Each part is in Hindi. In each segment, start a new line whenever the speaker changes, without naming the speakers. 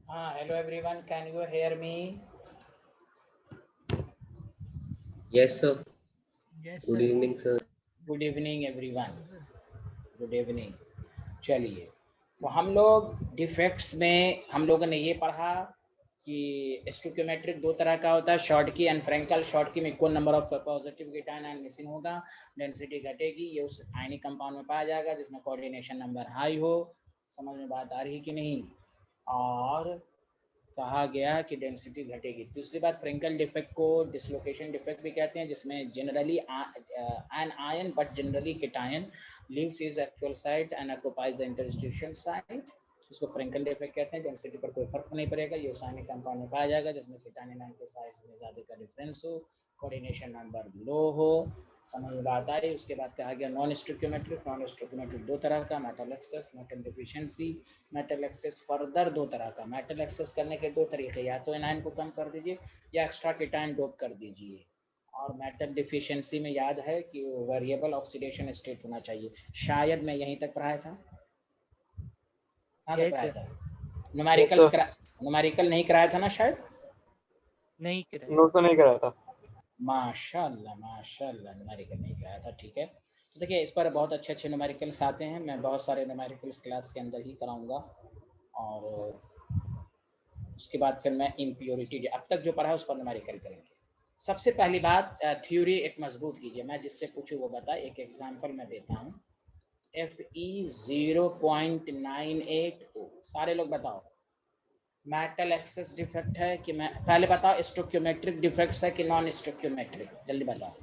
Hello everyone, can you hear me?
Yes, sir.
Yes,
Good
sir.
evening, sir.
Good evening everyone.
Hello, sir.
Good evening. चलिए, तो हम लोग डिफेक्ट्स में हम लोगों ने ये पढ़ा कि स्टोकियोमेट्रिक दो तरह का होता है, शॉर्ट की एंड फ्रेंकल। शॉर्ट की में equal number of positive cation anion missing होगा, डेंसिटी घटेगी, ये उस आयनिक कंपाउंड में पाया जाएगा जिसमें कोऑर्डिनेशन नंबर हाई हो। समझ में बात आ रही कि नहीं? और कहा गया कि डेंसिटी घटेगी। दूसरी बात, फ्रेंकल डिफेक्ट को डिसलोकेशन डिफेक्ट भी कहते हैं, जिसमें generally an anion but generally cation leaves is actual site and occupies the interstitial site. इसको फ्रेंकल डिफेक्ट कहते हैं। डेंसिटी पर कोई फर्क नहीं पड़ेगा, ये साइनिक कंपाउंड में पाया जाएगा जिसमें कीटायन आयन के साइज में ज़्यादा का डिफरेंस हो, कोऑर्डिनेशन नंबर लो हो। समझ में बात आई? उसके बाद कहा गया नॉन स्टोकियोमेट्रिक। नॉन स्टोकियोमेट्रिक दो तरह का, metal access, metal deficiency. Metal access further दो तरह का। मेटल एक्सेस करने के दो तरीके, या तो एनायन को कम कर दीजिए या एक्स्ट्रा कीटायन डोप कर दीजिए। और मेटल डिफिशिएंसी में याद है कि वेरिएबल ऑक्सीडेशन स्टेट होना चाहिए। शायद मैं यहीं तक पढ़ाया था, कहाँ तक
Yes,
पढ़ाया
sir.
था?
Yes
numericals
sir.
न्यूमेरिकल नहीं कराया था ना शायद?
नहीं कराया।
नो सर, नहीं कराया था।
माशाल्लाह माशाल्लाह, न्यूमेरिकल नहीं कराया था, ठीक है। तो देखिए, इस पर बहुत अच्छे अच्छे न्यूमेरिकल्स आते हैं। मैं बहुत सारे न्यूमेरिकल्स क्लास के अंदर ही कराऊंगा। और उसके बाद फिर मैं इम्प्योरिटी अब तक जो पढ़ा है उस पर न्यूमेरिकल करेंगे। सबसे पहली बात, थ्योरी एक मजबूत कीजिए। मैं जिससे पूछूं वो बताए। एक एग्जांपल मैं देता हूँ। Fe 0.982। सारे लोग बताओ, मेटल एक्सेस डिफेक्ट है कि मैं पहले बताओ, स्टोकियोमेट्रिक डिफेक्ट्स है कि नॉन स्टोकियोमेट्रिक? जल्दी बताओ।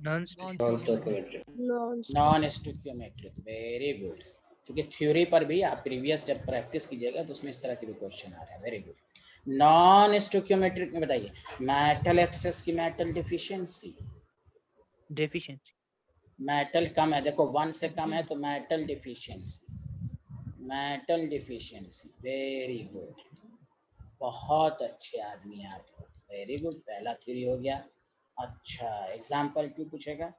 Non-stoichiometric.
Non stoichiometric, very good. क्योंकि थ्योरी पर भी आप प्रीवियस जब प्रैक्टिस कीजिएगा तो उसमें इस तरह के भी क्वेश्चन आ रहे हैं। Very good. नॉन स्टोकियोमेट्रिक में बताइए, मेटल एक्सेस की मेटल डिफिशिएंसी।
Deficiency.
मेटल कम है, देखो 1 से कम है तो metal deficiency. Metal deficiency, very good. बहुत अच्छे आदमी आप, वेरी गुड। पहला थ्योरी हो गया। अच्छा, एग्जाम्पल 2 पूछेगा,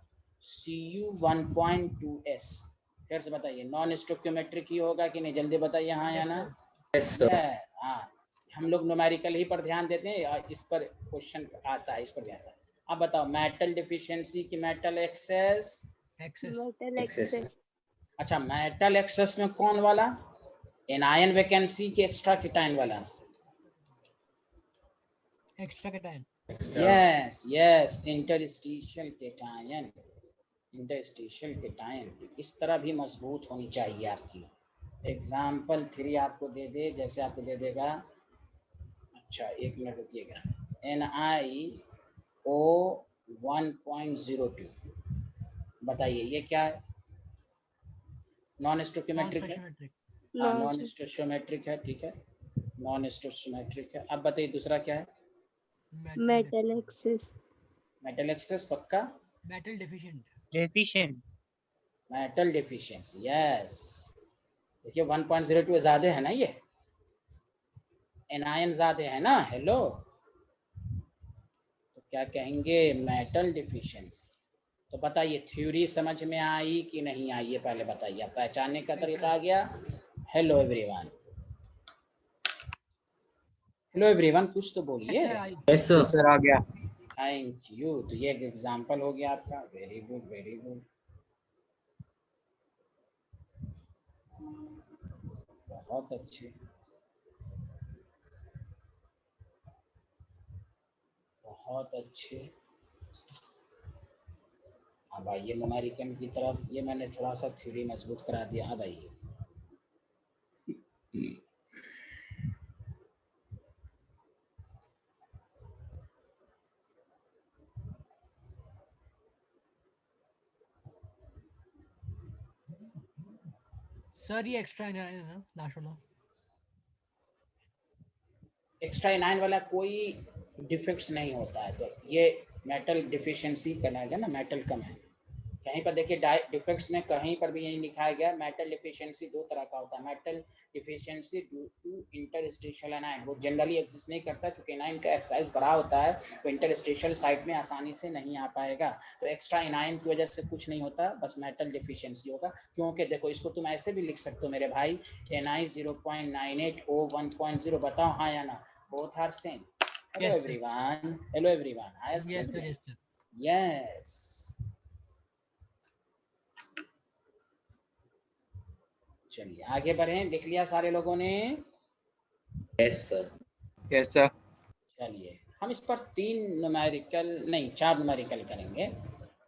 Cu1.2s। फिर से बताइए, नॉन स्टोकियोमेट्रिक ही होगा कि नहीं? जल्दी बताइए, हाँ या
Yes,
ना?
sir.
Yes, sir.
हाँ, हम लोग न्यूमेरिकल ही पर ध्यान देते हैं और इस पर क्वेश्चन आता है, इस पर जाता है। अब बताओ, मेटल डिफिशिएंसी की मेटल एक्सेस।
Access.
Excess.
अच्छा, मेटल एक्सेस में कौन वाला? एनायन वैकेंसी की एक्स्ट्रा कीटायन वाला?
Extra cation.
Extra.
Yes yes, interstitial cation. Interstitial cation इस तरह भी मजबूत होनी चाहिए आपकी। एग्जाम्पल 3 आपको दे दे, जैसे आपको दे देगा। अच्छा, एक मिनट रुकिएगा। NiO 1.02, बताइए ये क्या है? नॉन स्टोकियोमेट्रिक है?
Non-stoichiometric.
हाँ, नॉन स्टोकियोमेट्रिक है, ठीक है। नॉन स्टोकियोमेट्रिक है। अब बताइए दूसरा क्या है?
Metal
excess.
मेटल एक्सेस पक्का?
Metal deficient.
Deficient.
Metal deficiency, yes. देखिए 1.02 ज्यादा है ना, ये एनायन ज्यादा है ना। हेलो, तो क्या कहेंगे? Metal deficiency. तो बताइए, थ्योरी समझ में आई कि नहीं आई? ये पहले बताइए। पहचानने का तरीका आ गया। हेलो एवरीवन, हेलो एवरीवन, कुछ तो
Yes,
बोलिए।
sir. I.
Yes, sir.
Yes sir, आ गया।
Thank you. तो ये एक एग्जांपल हो गया आपका। वेरी गुड वेरी गुड, बहुत अच्छे, बहुत अच्छे। अब आइए न्यूमेरिकल की तरफ। ये मैंने थोड़ा सा थ्योरी मजबूत करा दिया। अब आइए,
Sir, ये extra है ना last वाला.
एक्स्ट्रा एनायन वाला कोई डिफेक्ट्स नहीं होता है। तो ये मेटल डिफिशिएंसी कहलाएगा ना, मेटल कम है। कहीं पर देखिए डिफेक्ट्स में कहीं पर भी यही लिखाया गया, मेटल डिफिशियंसी दो तरह का होता है। Metal deficiency due to interstitial anion, वो जनरली एग्जिस्ट नहीं करता क्योंकि एनाइन का एक्साइज बड़ा होता है, तो इंटरस्टेशियल साइट में आसानी से नहीं आ पाएगा। तो एक्स्ट्रा एनाइन की वजह से कुछ नहीं होता, बस मेटल डिफिशियंसी होगा। क्योंकि देखो इसको तुम ऐसे भी लिख सकते हो मेरे भाई, एनआई 0.98 ओ 1.0, बताओ हाँ या ना, both are same. Hello
Yes, sir.
Everyone, hello everyone, आया
Yes,
समझ
sir.
में?
Yes, sir.
यस, चलिए आगे बढ़े। लिख लिया सारे लोगों ने?
Yes, sir.
Yes, sir.
चलिए हम इस पर 3 न्यूमेरिकल नहीं 4 न्यूमेरिकल करेंगे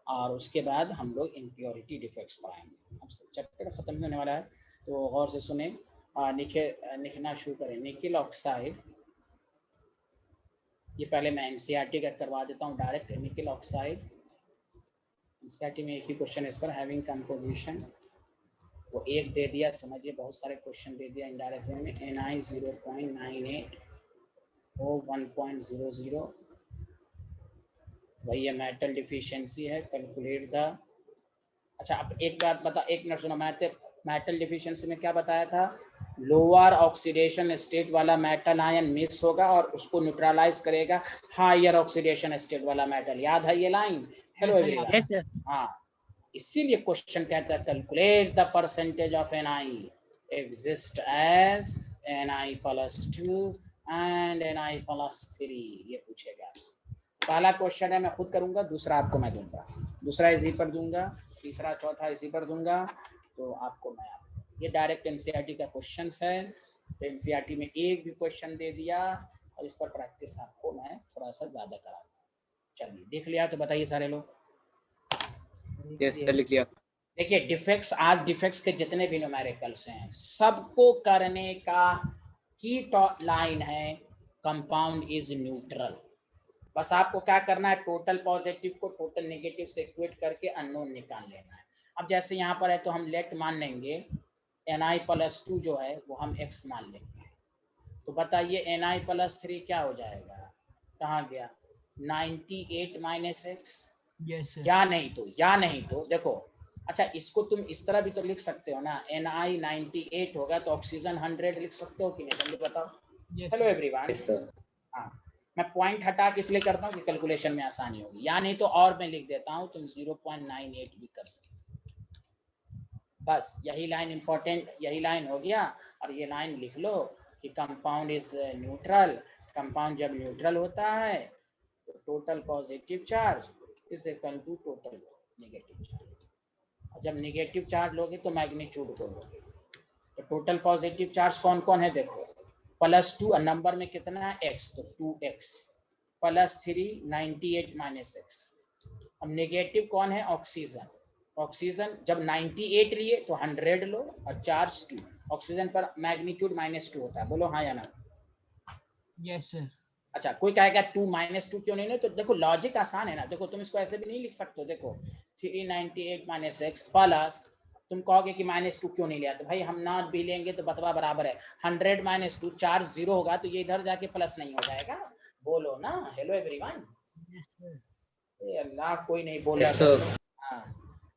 और उसके बाद हम लोग इम्प्योरिटी डिफेक्ट्स पढ़ाएंगे। अब चैप्टर खत्म होने वाला है तो गौर से सुने। लिखना शुरू करें। निकिल ऑक्साइड, ये पहले मैं एनसीईआरटी का करवा देता हूँ डायरेक्ट। निकिल ऑक्साइड, एनसीईआरटी में एक ही क्वेश्चन इस पर, हैविंग कंपोजिशन, वो एक दे दिया, समझिए बहुत सारे क्वेश्चन दे दिया इनडायरेक्ट वे में। एनआई 0.98 ओ 1.00, वही है मेटल डिफिशियंसी है। कैलकुलेट द, अच्छा अब एक बात बता, एक मिनट सुनो। मेटल डिफिशियंसी में क्या बताया था? लोअर ऑक्सीडेशन स्टेट वाला मेटल आयन मिस होगा और उसको न्यूट्रलाइज करेगा हायर ऑक्सीडेशन स्टेट वाला मेटल। याद है ये line? Hello
Yes, sir.
Everyone.
Yes, sir.
हाँ, इसीलिए क्वेश्चन कहता है calculate the percentage of N I exist as Na+2 and Na+3, ये पूछेगा आपसे। पहला क्वेश्चन है मैं खुद करूंगा, दूसरा आपको मैं दूंगा, दूसरा इसी पर दूंगा, तीसरा चौथा इसी पर दूंगा, तो आपको मैं ये डायरेक्ट एनसीईआरटी का क्वेश्चन है। तो एनसीईआरटी में एक भी क्वेश्चन दे दिया और इस पर प्रैक्टिस आपको मैं थोड़ा सा ज्यादा कराऊंगा। चलिए देख लिया तो बताइए सारे लोग।
Yes, sir. लिख लिया.
देखिए डिफेक्ट्स, आज डिफेक्ट्स के जितने भी न्यूमेरिकल्स हैं सबको करने का की लाइन है कंपाउंड इज न्यूट्रल। बस आपको क्या करना है, टोटल पॉजिटिव को टोटल नेगेटिव से इक्वेट करके अननोन निकाल लेना है। अब जैसे यहाँ पर है तो हम लेट मान लेंगे Na+2 जो है वो हम x मान लेंगे। तो बताइए Na+3 क्या हो जाएगा? कहाँ गया? 98 - x।
Yes, sir.
या नहीं तो देखो, अच्छा इसको तुम इस तरह भी तो लिख सकते हो ना, Na 98 होगा तो ऑक्सीजन 100 लिख सकते हो कि नहीं, जल्दी बताओ।
Yes,
hello
sir.
Everyone.
Yes, sir.
हाँ, मैं पॉइंट हटा के इसलिए करता हूँ कि कैलकुलेशन में आसानी होगी, या नहीं तो और मैं लिख देता हूँ, तुम 0.98 भी कर सकते। बस यही लाइन इंपॉर्टेंट, यही लाइन हो गया। और ये लाइन लिख लो कि कंपाउंड इज न्यूट्रल। कंपाउंड जब न्यूट्रल होता है तो total positive charge is equal to total negative charge. जब नेगेटिव चार्ज लोगे तो मैग्नीट्यूड को लोगे। तो टोटल पॉजिटिव चार्ज कौन कौन है देखो, +2 नंबर में कितना है x, तो 2x, +3 98 - x। अब नेगेटिव कौन है? ऑक्सीजन। ऑक्सीजन जब 98 लिए तो 100 लो और चार्ज 2। ऑक्सीजन पर मैग्नीट्यूड -2 होता है, बोलो हाँ या ना।
Yes, sir.
अच्छा कोई कहेगा 2 -2 क्यों नहीं ले, तो देखो लॉजिक आसान है ना। देखो तुम इसको ऐसे भी नहीं लिख सकते हो। देखो 398 - x प्लस, तुम कहोगे कि -2 क्यों नहीं लिया, तो भाई हम ना भी लेंगे तो बतवा बराबर है। 100 - 2 चार्ज 0 होगा तो ये इधर जाके प्लस नहीं हो जाएगा, बोलो ना। Hello everyone.
Yes, sir.
अल्लाह कोई नहीं बोल
Yes,
रहा।
sir.
हाँ,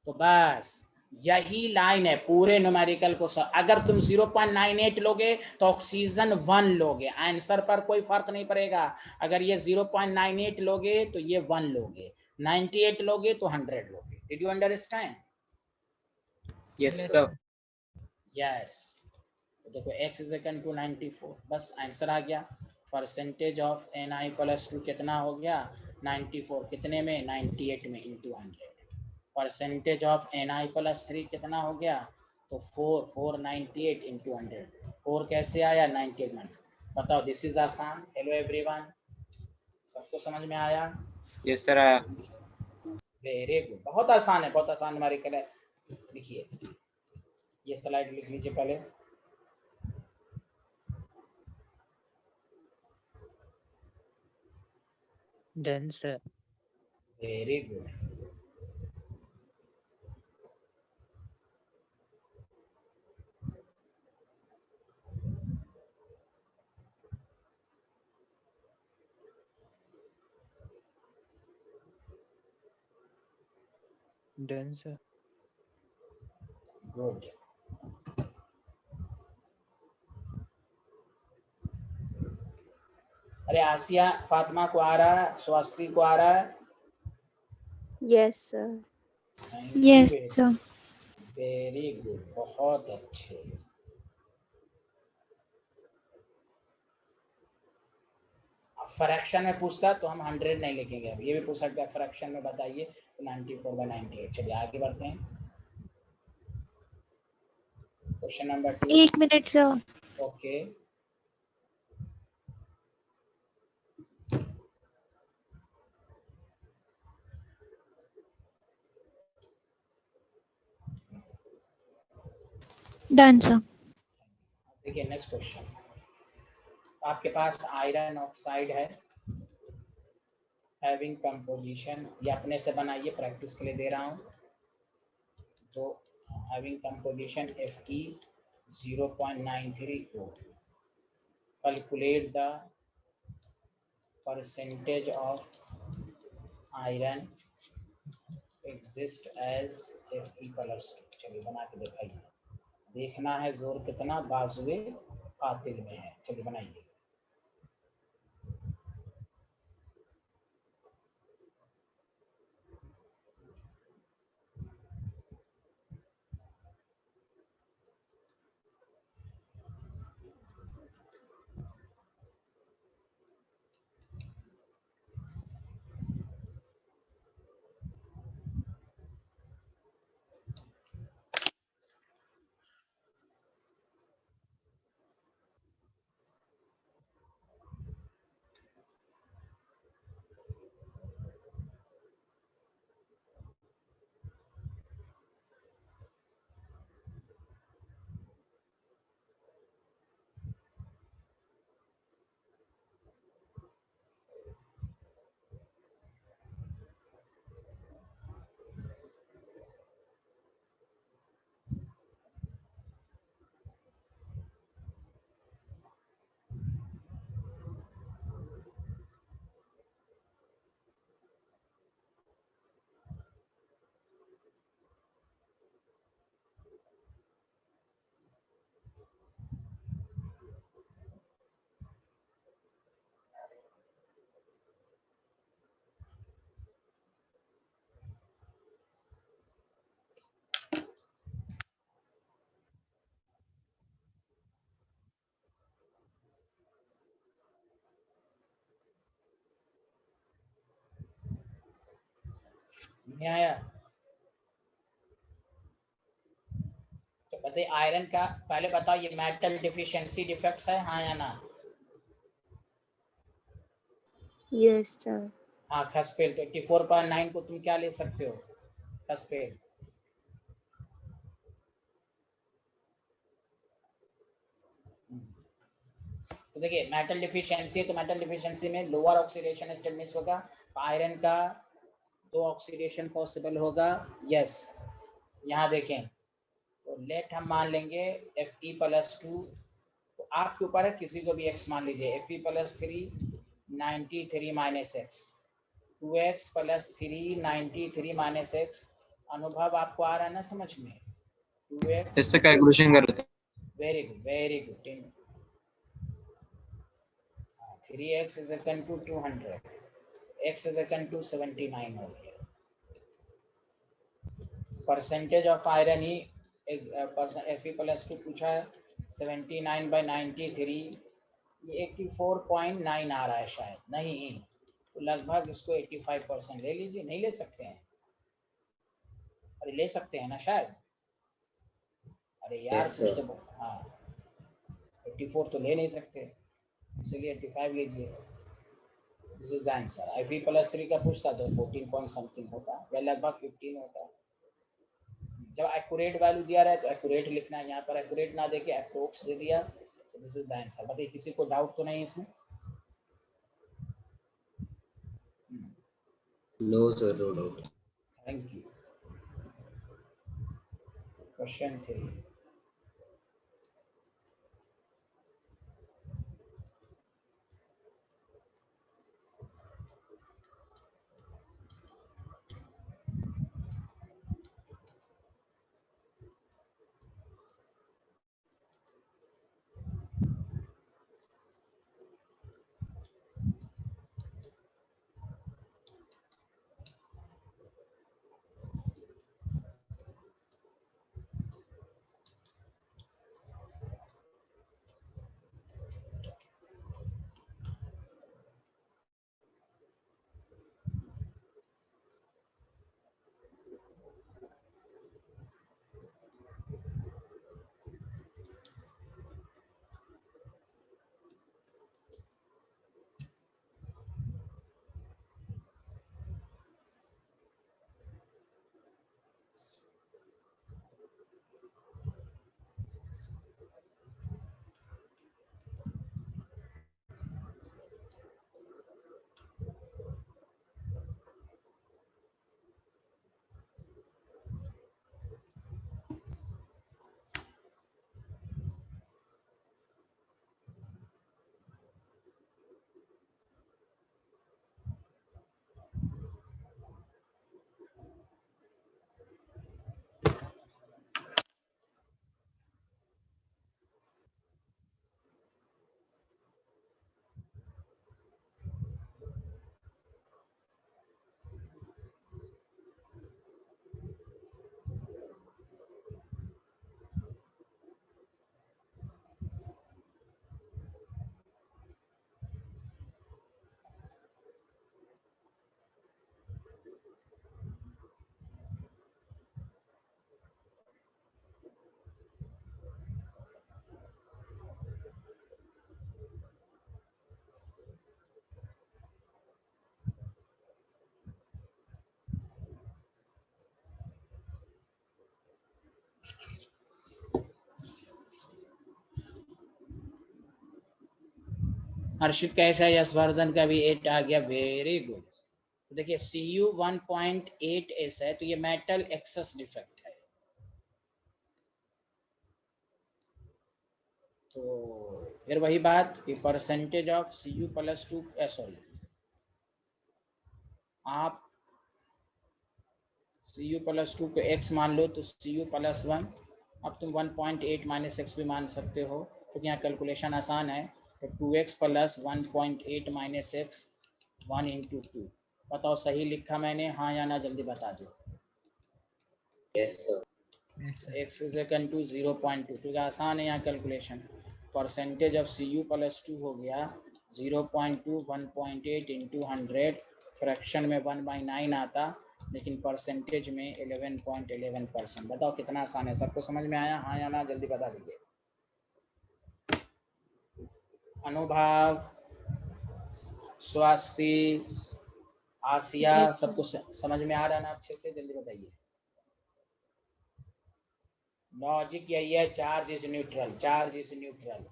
तो बस यही लाइन है पूरे न्यूमेरिकल को। अगर तुम 0.98 लोगे तो ऑक्सीजन 1 लोगे, आंसर पर कोई फर्क नहीं पड़ेगा। अगर ये 0.98 लोगे तो ये 1 लोगे, 98 लोगे तो 100 लोगे। Did you understand?
Yes,
Yes,
sir.
sir.
Yes. तो देखो x इज इक्वल टू 94, बस आंसर आ गया। परसेंटेज ऑफ Na+2 कितना हो गया? 94 कितने में? 98 में इंटू 100। परसेंटेज ऑफ Na+3 कितना हो गया? तो 498 इंटू 100। 4 कैसे आया? 98 माइनस। बताओ, दिस इज आसान। हेलो एवरीवन, सबको समझ में आया?
Yes, sir. आया.
वेरी गुड, बहुत आसान है, बहुत आसान हमारे के लिए। लिखिए, ये स्लाइड लिख लीजिए पहले।
Done, sir.
Very good.
Done, sir.
Good. अरे आसिया फातिमा को आ रहा है, स्वास्ति को आ रहा है।
Yes, sir.
Yes, sir.
Very good, बहुत अच्छे। अब फ्रैक्शन में पूछता तो हम 100 नहीं लिखेंगे, अब ये भी पूछ सकता है फ्रैक्शन में बताइए, तो 94/98। चलिए आगे बढ़ते हैं। Question number 2।
1 minute, sir.
Okay,
Done, sir.
देखिए नेक्स्ट क्वेश्चन। आपके पास आयरन ऑक्साइड है, हैविंग कंपोजिशन, ये अपने से बनाइए, प्रैक्टिस के लिए दे रहा हूँ। तो having composition Fe 0.93O, calculate the percentage of iron exist as Fe+2। चलिए बना के दिखाइए, देखना है जोर कितना बाजुए कातिल में है। चलिए बनाइए। नहीं आया तो बताइए। आयरन का पहले बताओ, ये मेटल डिफिशिएंसी डिफेक्ट्स है, हाँ या ना?
Yes, sir.
हाँ, खसपेल। तो 84.9 को तुम क्या ले सकते हो? खसपेल। तो देखिए मेटल डिफिशिएंसी है, तो मेटल डिफिशिएंसी में लोअर ऑक्सीडेशन स्टेटस होगा, आयरन का तो ऑक्सीडेशन पॉसिबल होगा। यस, यहाँ देखें तो लेट हम मान लेंगे Fe+2, तो आपके ऊपर है, किसी को भी x मान लीजिए। Fe+3 93 - x, 2x + 3 93 - x। अनुभव आपको आ रहा है ना समझ में? 2x,
इससे कैलकुलेशन कर रहे थे।
Very good very good. 3x = 200, x = 79 हो गया। Percentage of iron he Fe+2 पूछा है, 79/93, ये 84.9 आ रहा है शायद, नहीं तो लगभग इसको 85% ले लीजिए। नहीं ले सकते हैं? अरे ले सकते हैं ना शायद। अरे यार
Yes,
कुछ
sir.
तो, हाँ 84 तो ले नहीं सकते, इसलिए 85 लीजिए। This is the answer. Fe+3 का पूछता तो 14 पॉइंट समथिंग होता, या लगभग 15 होता। जब एक्यूरेट वैल्यू दिया रहा है तो एक्यूरेट लिखना है, यहाँ पर एक्यूरेट ना देके अप्रोक्स दे दिया, तो दिस इज द आंसर। बताइए किसी को डाउट तो नहीं इसमें?
No, sir, no doubt.
Thank you. Question 3। हर्षित कैसा है? यशवर्धन का भी 8 आ गया, वेरी गुड। तो देखिए Cu 1.8s है, तो ये मेटल एक्सेस डिफेक्ट है। तो फिर वही बात कि percentage of Cu plus 2, sorry आप Cu प्लस 2 को x मान लो तो Cu प्लस 1, अब तुम 1.8 माइनस एक्स भी मान सकते हो, क्योंकि यहाँ कैलकुलेशन आसान है। तो 2x plus 1.8 minus x 1 into 2। बताओ सही लिखा मैंने, हाँ या ना, जल्दी बता दो।
Yes, sir.
Yes, sir.
x is equal to 0.2, क्योंकि आसान है यहाँ calculation. Percentage of Cu plus 2 हो गया 0.2, 1.8 इंटू 100, फ्रैक्शन में 1/9 आता, लेकिन परसेंटेज में 11.11%। बताओ कितना आसान है, सबको समझ में आया, हाँ या ना, जल्दी बता दीजिए। अनुभव, स्वास्थ्य, आसिया,
Yes, sir.
सबको समझ में आ रहा है ना अच्छे से, जल्दी बताइए। लॉजिक यही है, charge is neutral, charge is neutral.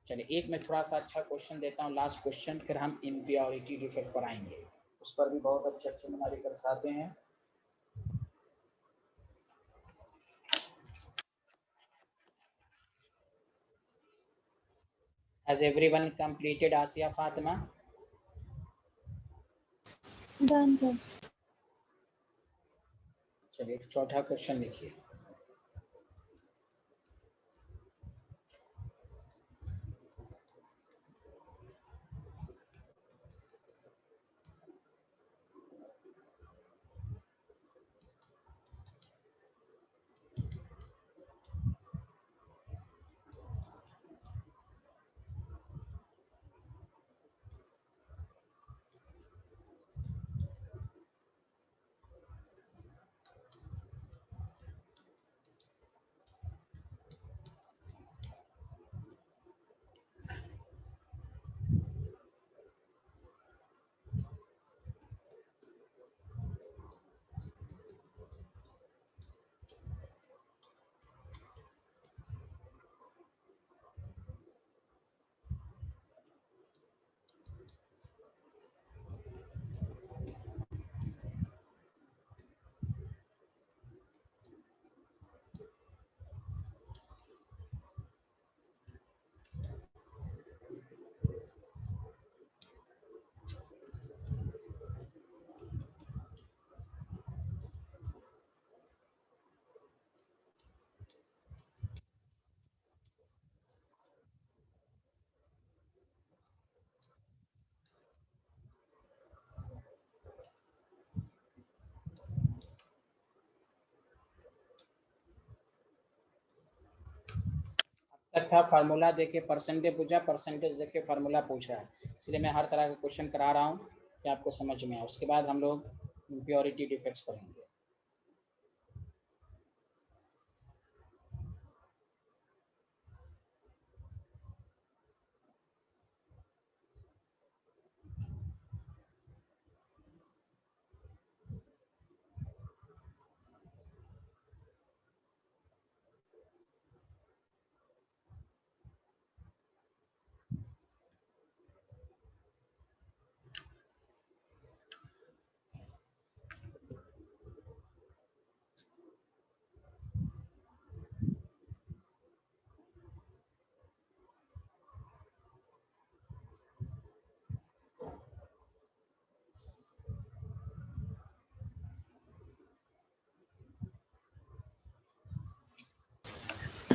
चलिए एक मैं थोड़ा सा अच्छा क्वेश्चन देता हूँ, लास्ट क्वेश्चन, फिर हम इम्प्योरिटी डिफेक्ट पर आएंगे। उस पर भी बहुत अच्छे अच्छे न्यूमेरिकल्स आते हैं। Has everyone completed, Asia, Fatima?
Done, sir.
चलिए चौथा क्वेश्चन लिखिए। था फार्मूला देके परसेंटेज पूछा, परसेंटेज देके फार्मूला पूछ रहा है, इसलिए मैं हर तरह का क्वेश्चन करा रहा हूँ कि आपको समझ में आए। उसके बाद हम लोग इम्प्योरिटी डिफेक्ट्स पढ़ेंगे।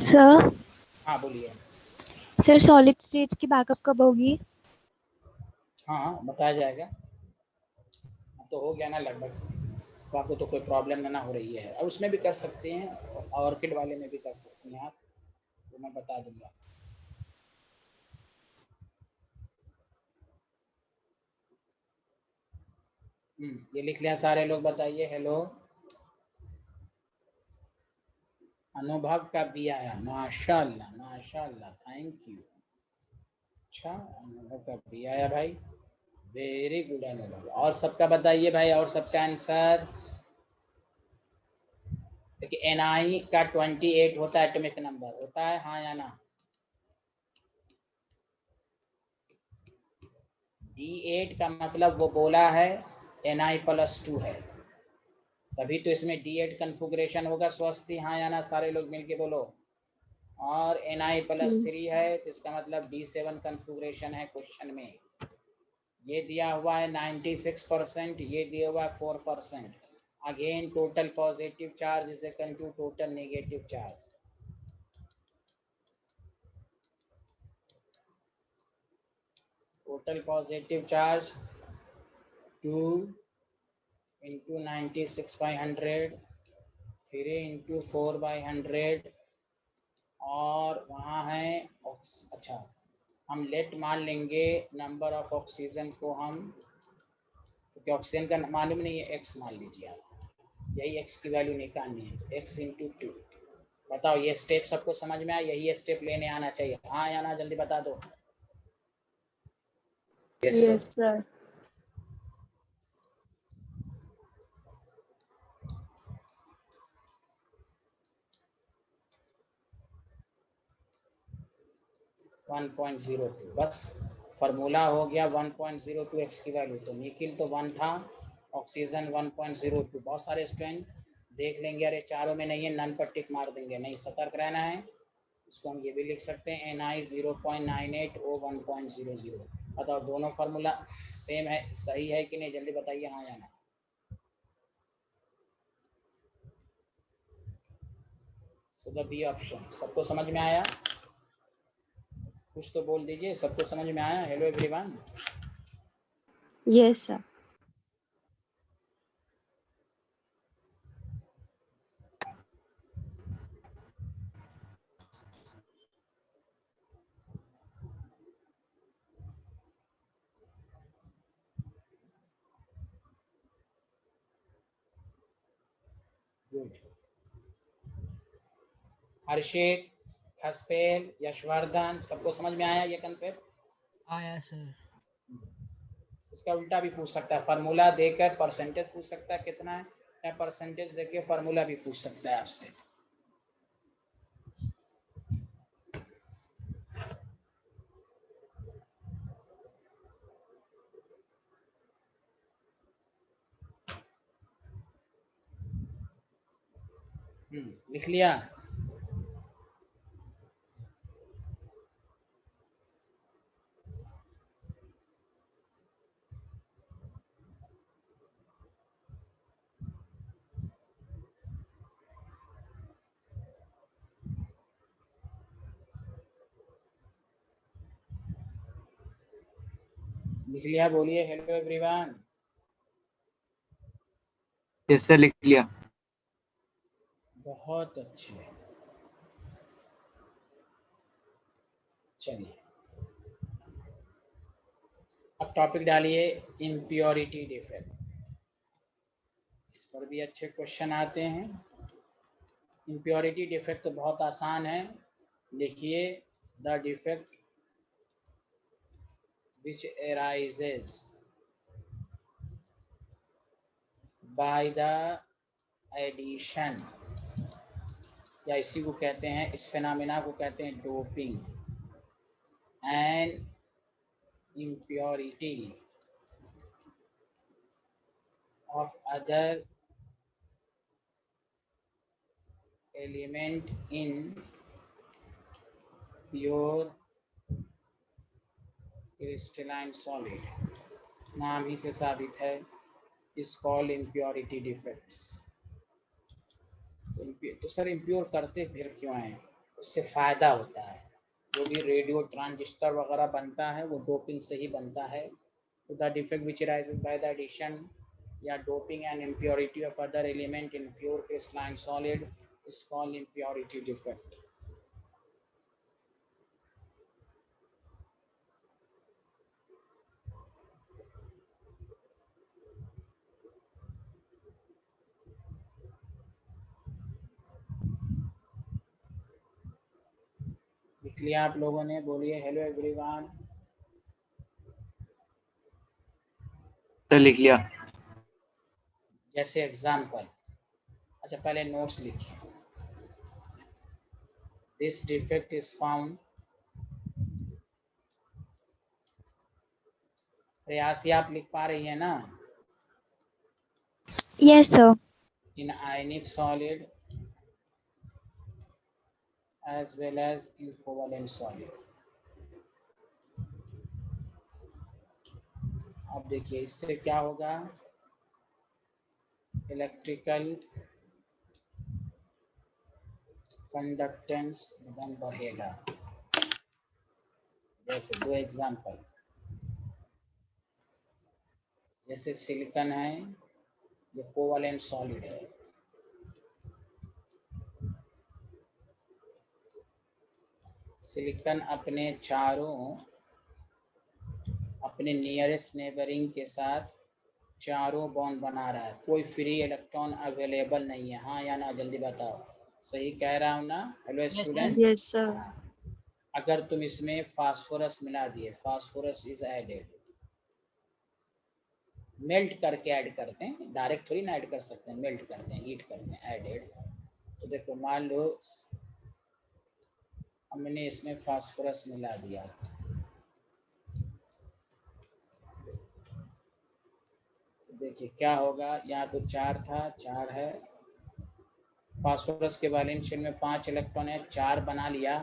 सर,
हाँ बोलिए।
सर सॉलिड स्टेट की बैकअप कब होगी?
हाँ बताया जाएगा, तो हो गया ना लगभग, तो आपको तो कोई प्रॉब्लम ना हो रही है। और उसमें भी कर सकते हैं, ऑर्किड वाले में भी कर सकते हैं आप, तो मैं बता दूंगा। ये लिख लिया सारे लोग, बताइए हेलो। अनुभव का भी आया, माशाल्लाह माशाल्लाह, थैंक यू। अच्छा अनुभव का भी आया भाई, वेरी गुड अनुभव। और सबका बताइए भाई, और सबका आंसर। देखिए Ni का 28 होता है एटॉमिक नंबर, होता है हाँ या ना? D8 का मतलब वो बोला है Ni+2 है, तभी तो इसमें D8 कन्फिगरेशन होगा। स्वस्ति हाँ या ना सारे लोग मिलके बोलो। और Ni+3
Yes.
है तो इसका मतलब D7 कन्फिगरेशन है क्वेश्चन में। ये दिया हुआ है 96%, ये दिया हुआ है 4%। Again total positive charge is equal to total negative charge. Total positive charge 2 into 96/100, 3 into 4/100, और वहाँ है अच्छा हम लेट मान लेंगे नंबर ऑफ ऑक्सीजन को, हम क्योंकि ऑक्सीजन का मालूम नहीं है, x मान लीजिए आप, यही x की वैल्यू निकालनी है, तो x इंटू 2। बताओ ये स्टेप सबको समझ में आया? यही स्टेप लेने आना चाहिए। हाँ या ना जल्दी बता दो।
Yes, sir.
Yes, sir.
One 1.02 बस फार्मूला हो गया। 1.02 x की वैल्यू, तो निखिल तो 1 था, ऑक्सीजन 1.02। बहुत सारे स्टूडेंट देख लेंगे अरे चारों में नहीं है, नन पर टिक मार देंगे। नहीं, सतर्क रहना है। इसको हम ये भी लिख सकते हैं Ni 0.98 O 1.00। बताओ दोनों फार्मूला सेम है, सही है कि नहीं? जल्दी बताइए हाँ या ना। So the B option. सबको समझ में आया? कुछ तो बोल दीजिए, सबको समझ में आया? Hello everyone.
Yes, sir.
Good. Harshit, Khaspel, Yashvardhan, सबको समझ में आया ये कंसेप्ट?
आया सर।
इसका उल्टा भी पूछ सकता है, फार्मूला देकर परसेंटेज पूछ सकता है कितना है, या परसेंटेज देके फार्मूला भी पूछ सकता है आपसे। लिख लिया? लिख लिया? बोलिए हेलो एवरीवन।
यस सर, लिख लिया।
बहुत अच्छे। चलिए अब टॉपिक डालिए इम्प्योरिटी डिफेक्ट। इस पर भी अच्छे क्वेश्चन आते हैं। इम्प्योरिटी डिफेक्ट तो बहुत आसान है। लिखिए the defect which arises by the addition, या इसी को कहते हैं, इस फिनोमेना को कहते हैं doping and impurity of other element in pure crystalline solid। नाम ही से साबित है, is called impurity defects। तो सर इम्प्योर करते फिर क्यों हैं? उससे फायदा होता है। जो भी रेडियो ट्रांजिस्टर वगैरह बनता है वो डोपिंग से ही बनता है। तो the defect which arises by the addition या doping and impurity of other element in pure crystalline solid is called impurity defect. लिख लिया आप लोगों ने? बोलिए हेलो एवरीवन।
सर लिख लिया।
जैसे एग्जाम्पल, अच्छा पहले नोट्स लिखिए। दिस डिफेक्ट इज फाउंड प्रयासी आप लिख पा रही है ना?
Yes, sir.
In ionic solid as well as in covalent solid. अब देखिए इससे क्या होगा, इलेक्ट्रिकल कंडक्टेंस एकदम बढ़ेगा। जैसे दो एग्जांपल, जैसे सिलिकॉन है, ये कोवलेंट सॉलिड है, सिलिकॉन अपने चारों, अपने नियरेस्ट नेबरिंग के साथ चारों बॉन्ड बना रहा है, कोई फ्री इलेक्ट्रॉन अवेलेबल नहीं है, हाँ या ना, जल्दी बताओ, सही कह रहा हूँ ना? Hello
sir.
Student,
Yes, sir.
अगर तुम इसमें फास्फोरस मिला दिए, फास्फोरस इज एडेड, मेल्ट करके ऐड करते हैं, डायरेक्ट थोड़ी ना ऐड कर सकते हैं, मेल्ट करते हैं, हीट करते हैं, एडेड। तो देखो मान लो हमने इसमें फास्फोरस मिला दिया, देखिए क्या होगा, यहाँ तो 4 था, 4 है, फास्फोरस के वैलेंस शेल में 5 इलेक्ट्रॉन है, 4 बना लिया।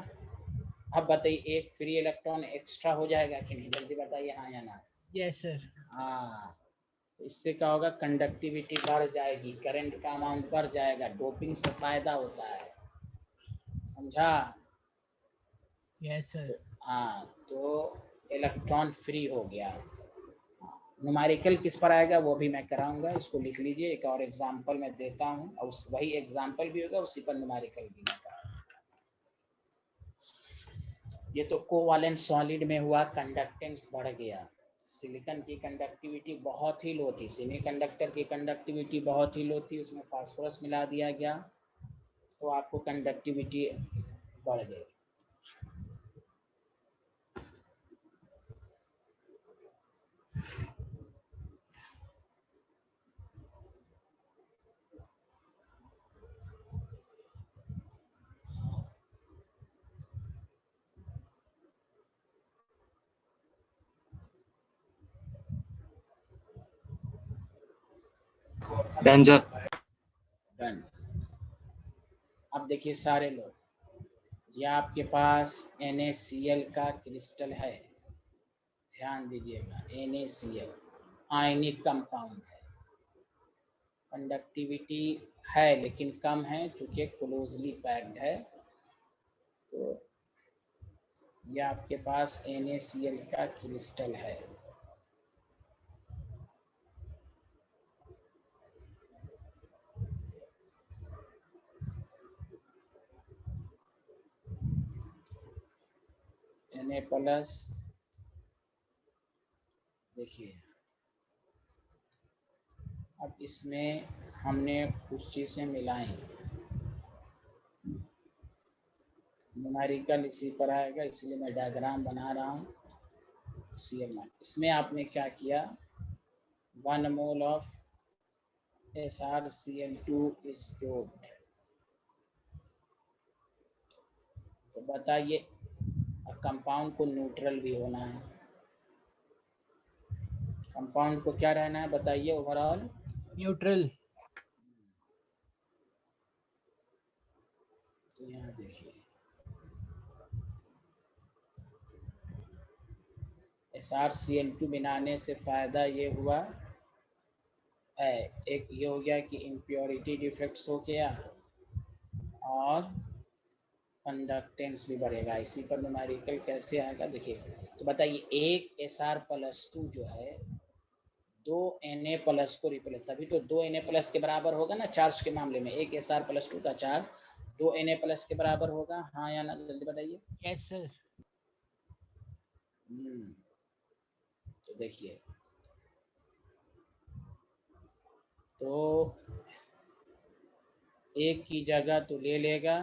अब बताइए एक फ्री इलेक्ट्रॉन एक्स्ट्रा हो जाएगा कि नहीं, जल्दी बताइए हाँ या ना?
Yes, sir.
हाँ, इससे क्या होगा, कंडक्टिविटी बढ़ जाएगी, करंट का अमाउंट बढ़ जाएगा, डोपिंग से फायदा होता है, समझा?
Yes, sir.
हाँ, तो इलेक्ट्रॉन फ्री हो गया। न्यूमेरिकल किस पर आएगा वो भी मैं कराऊंगा, इसको लिख लीजिए, एक और एग्जांपल मैं देता हूँ, और वही एग्जांपल भी होगा, उसी पर न्यूमेरिकल भी मैं कराऊंगा। ये तो कोवैलेंट सॉलिड में हुआ, कंडक्टेंस बढ़ गया, सिलिकॉन की कंडक्टिविटी बहुत ही लो थी, सेमीकंडक्टर की कंडक्टिविटी बहुत ही लो थी, उसमें फास्फोरस मिला दिया गया तो आपको कंडक्टिविटी बढ़ गई।
Done, sir.
डन। अब देखिए सारे लोग, ये आपके पास NaCl का क्रिस्टल है, ध्यान दीजिएगा, NaCl आयनिक कंपाउंड है, कंडक्टिविटी है लेकिन कम है क्योंकि क्लोजली पैक्ड है। तो ये आपके पास NaCl का क्रिस्टल है, Na+, देखिए अब इसमें हमने कुछ चीज़ें मिलाई, न्यूमेरिकल इसी पर आएगा इसलिए मैं डायग्राम बना रहा हूँ। Cl-, इसमें आपने क्या किया, 1 mole of SrCl2 is doped, तो बताइए कंपाउंड को न्यूट्रल भी होना है, कंपाउंड को क्या रहना है बताइए, ओवरऑल
Neutral.
तो यहाँ देखिए SrCl2 बनाने से फायदा ये हुआ है, एक ये हो गया कि इम्प्योरिटी डिफेक्ट्स हो गया और कंडक्टेंस भी बढ़ेगा। इसी पर न्यूमेरिकल कैसे आएगा देखिए, तो बताइए एक Sr+2 जो है 2 Na+ को रिप्लेस, तभी तो 2 Na+ के बराबर होगा ना चार्ज के मामले में, एक Sr+2 का चार्ज 2 Na+ के बराबर होगा, हाँ या ना, जल्दी बताइए।
Yes, sir.
तो देखिए, तो एक की जगह तो ले लेगा,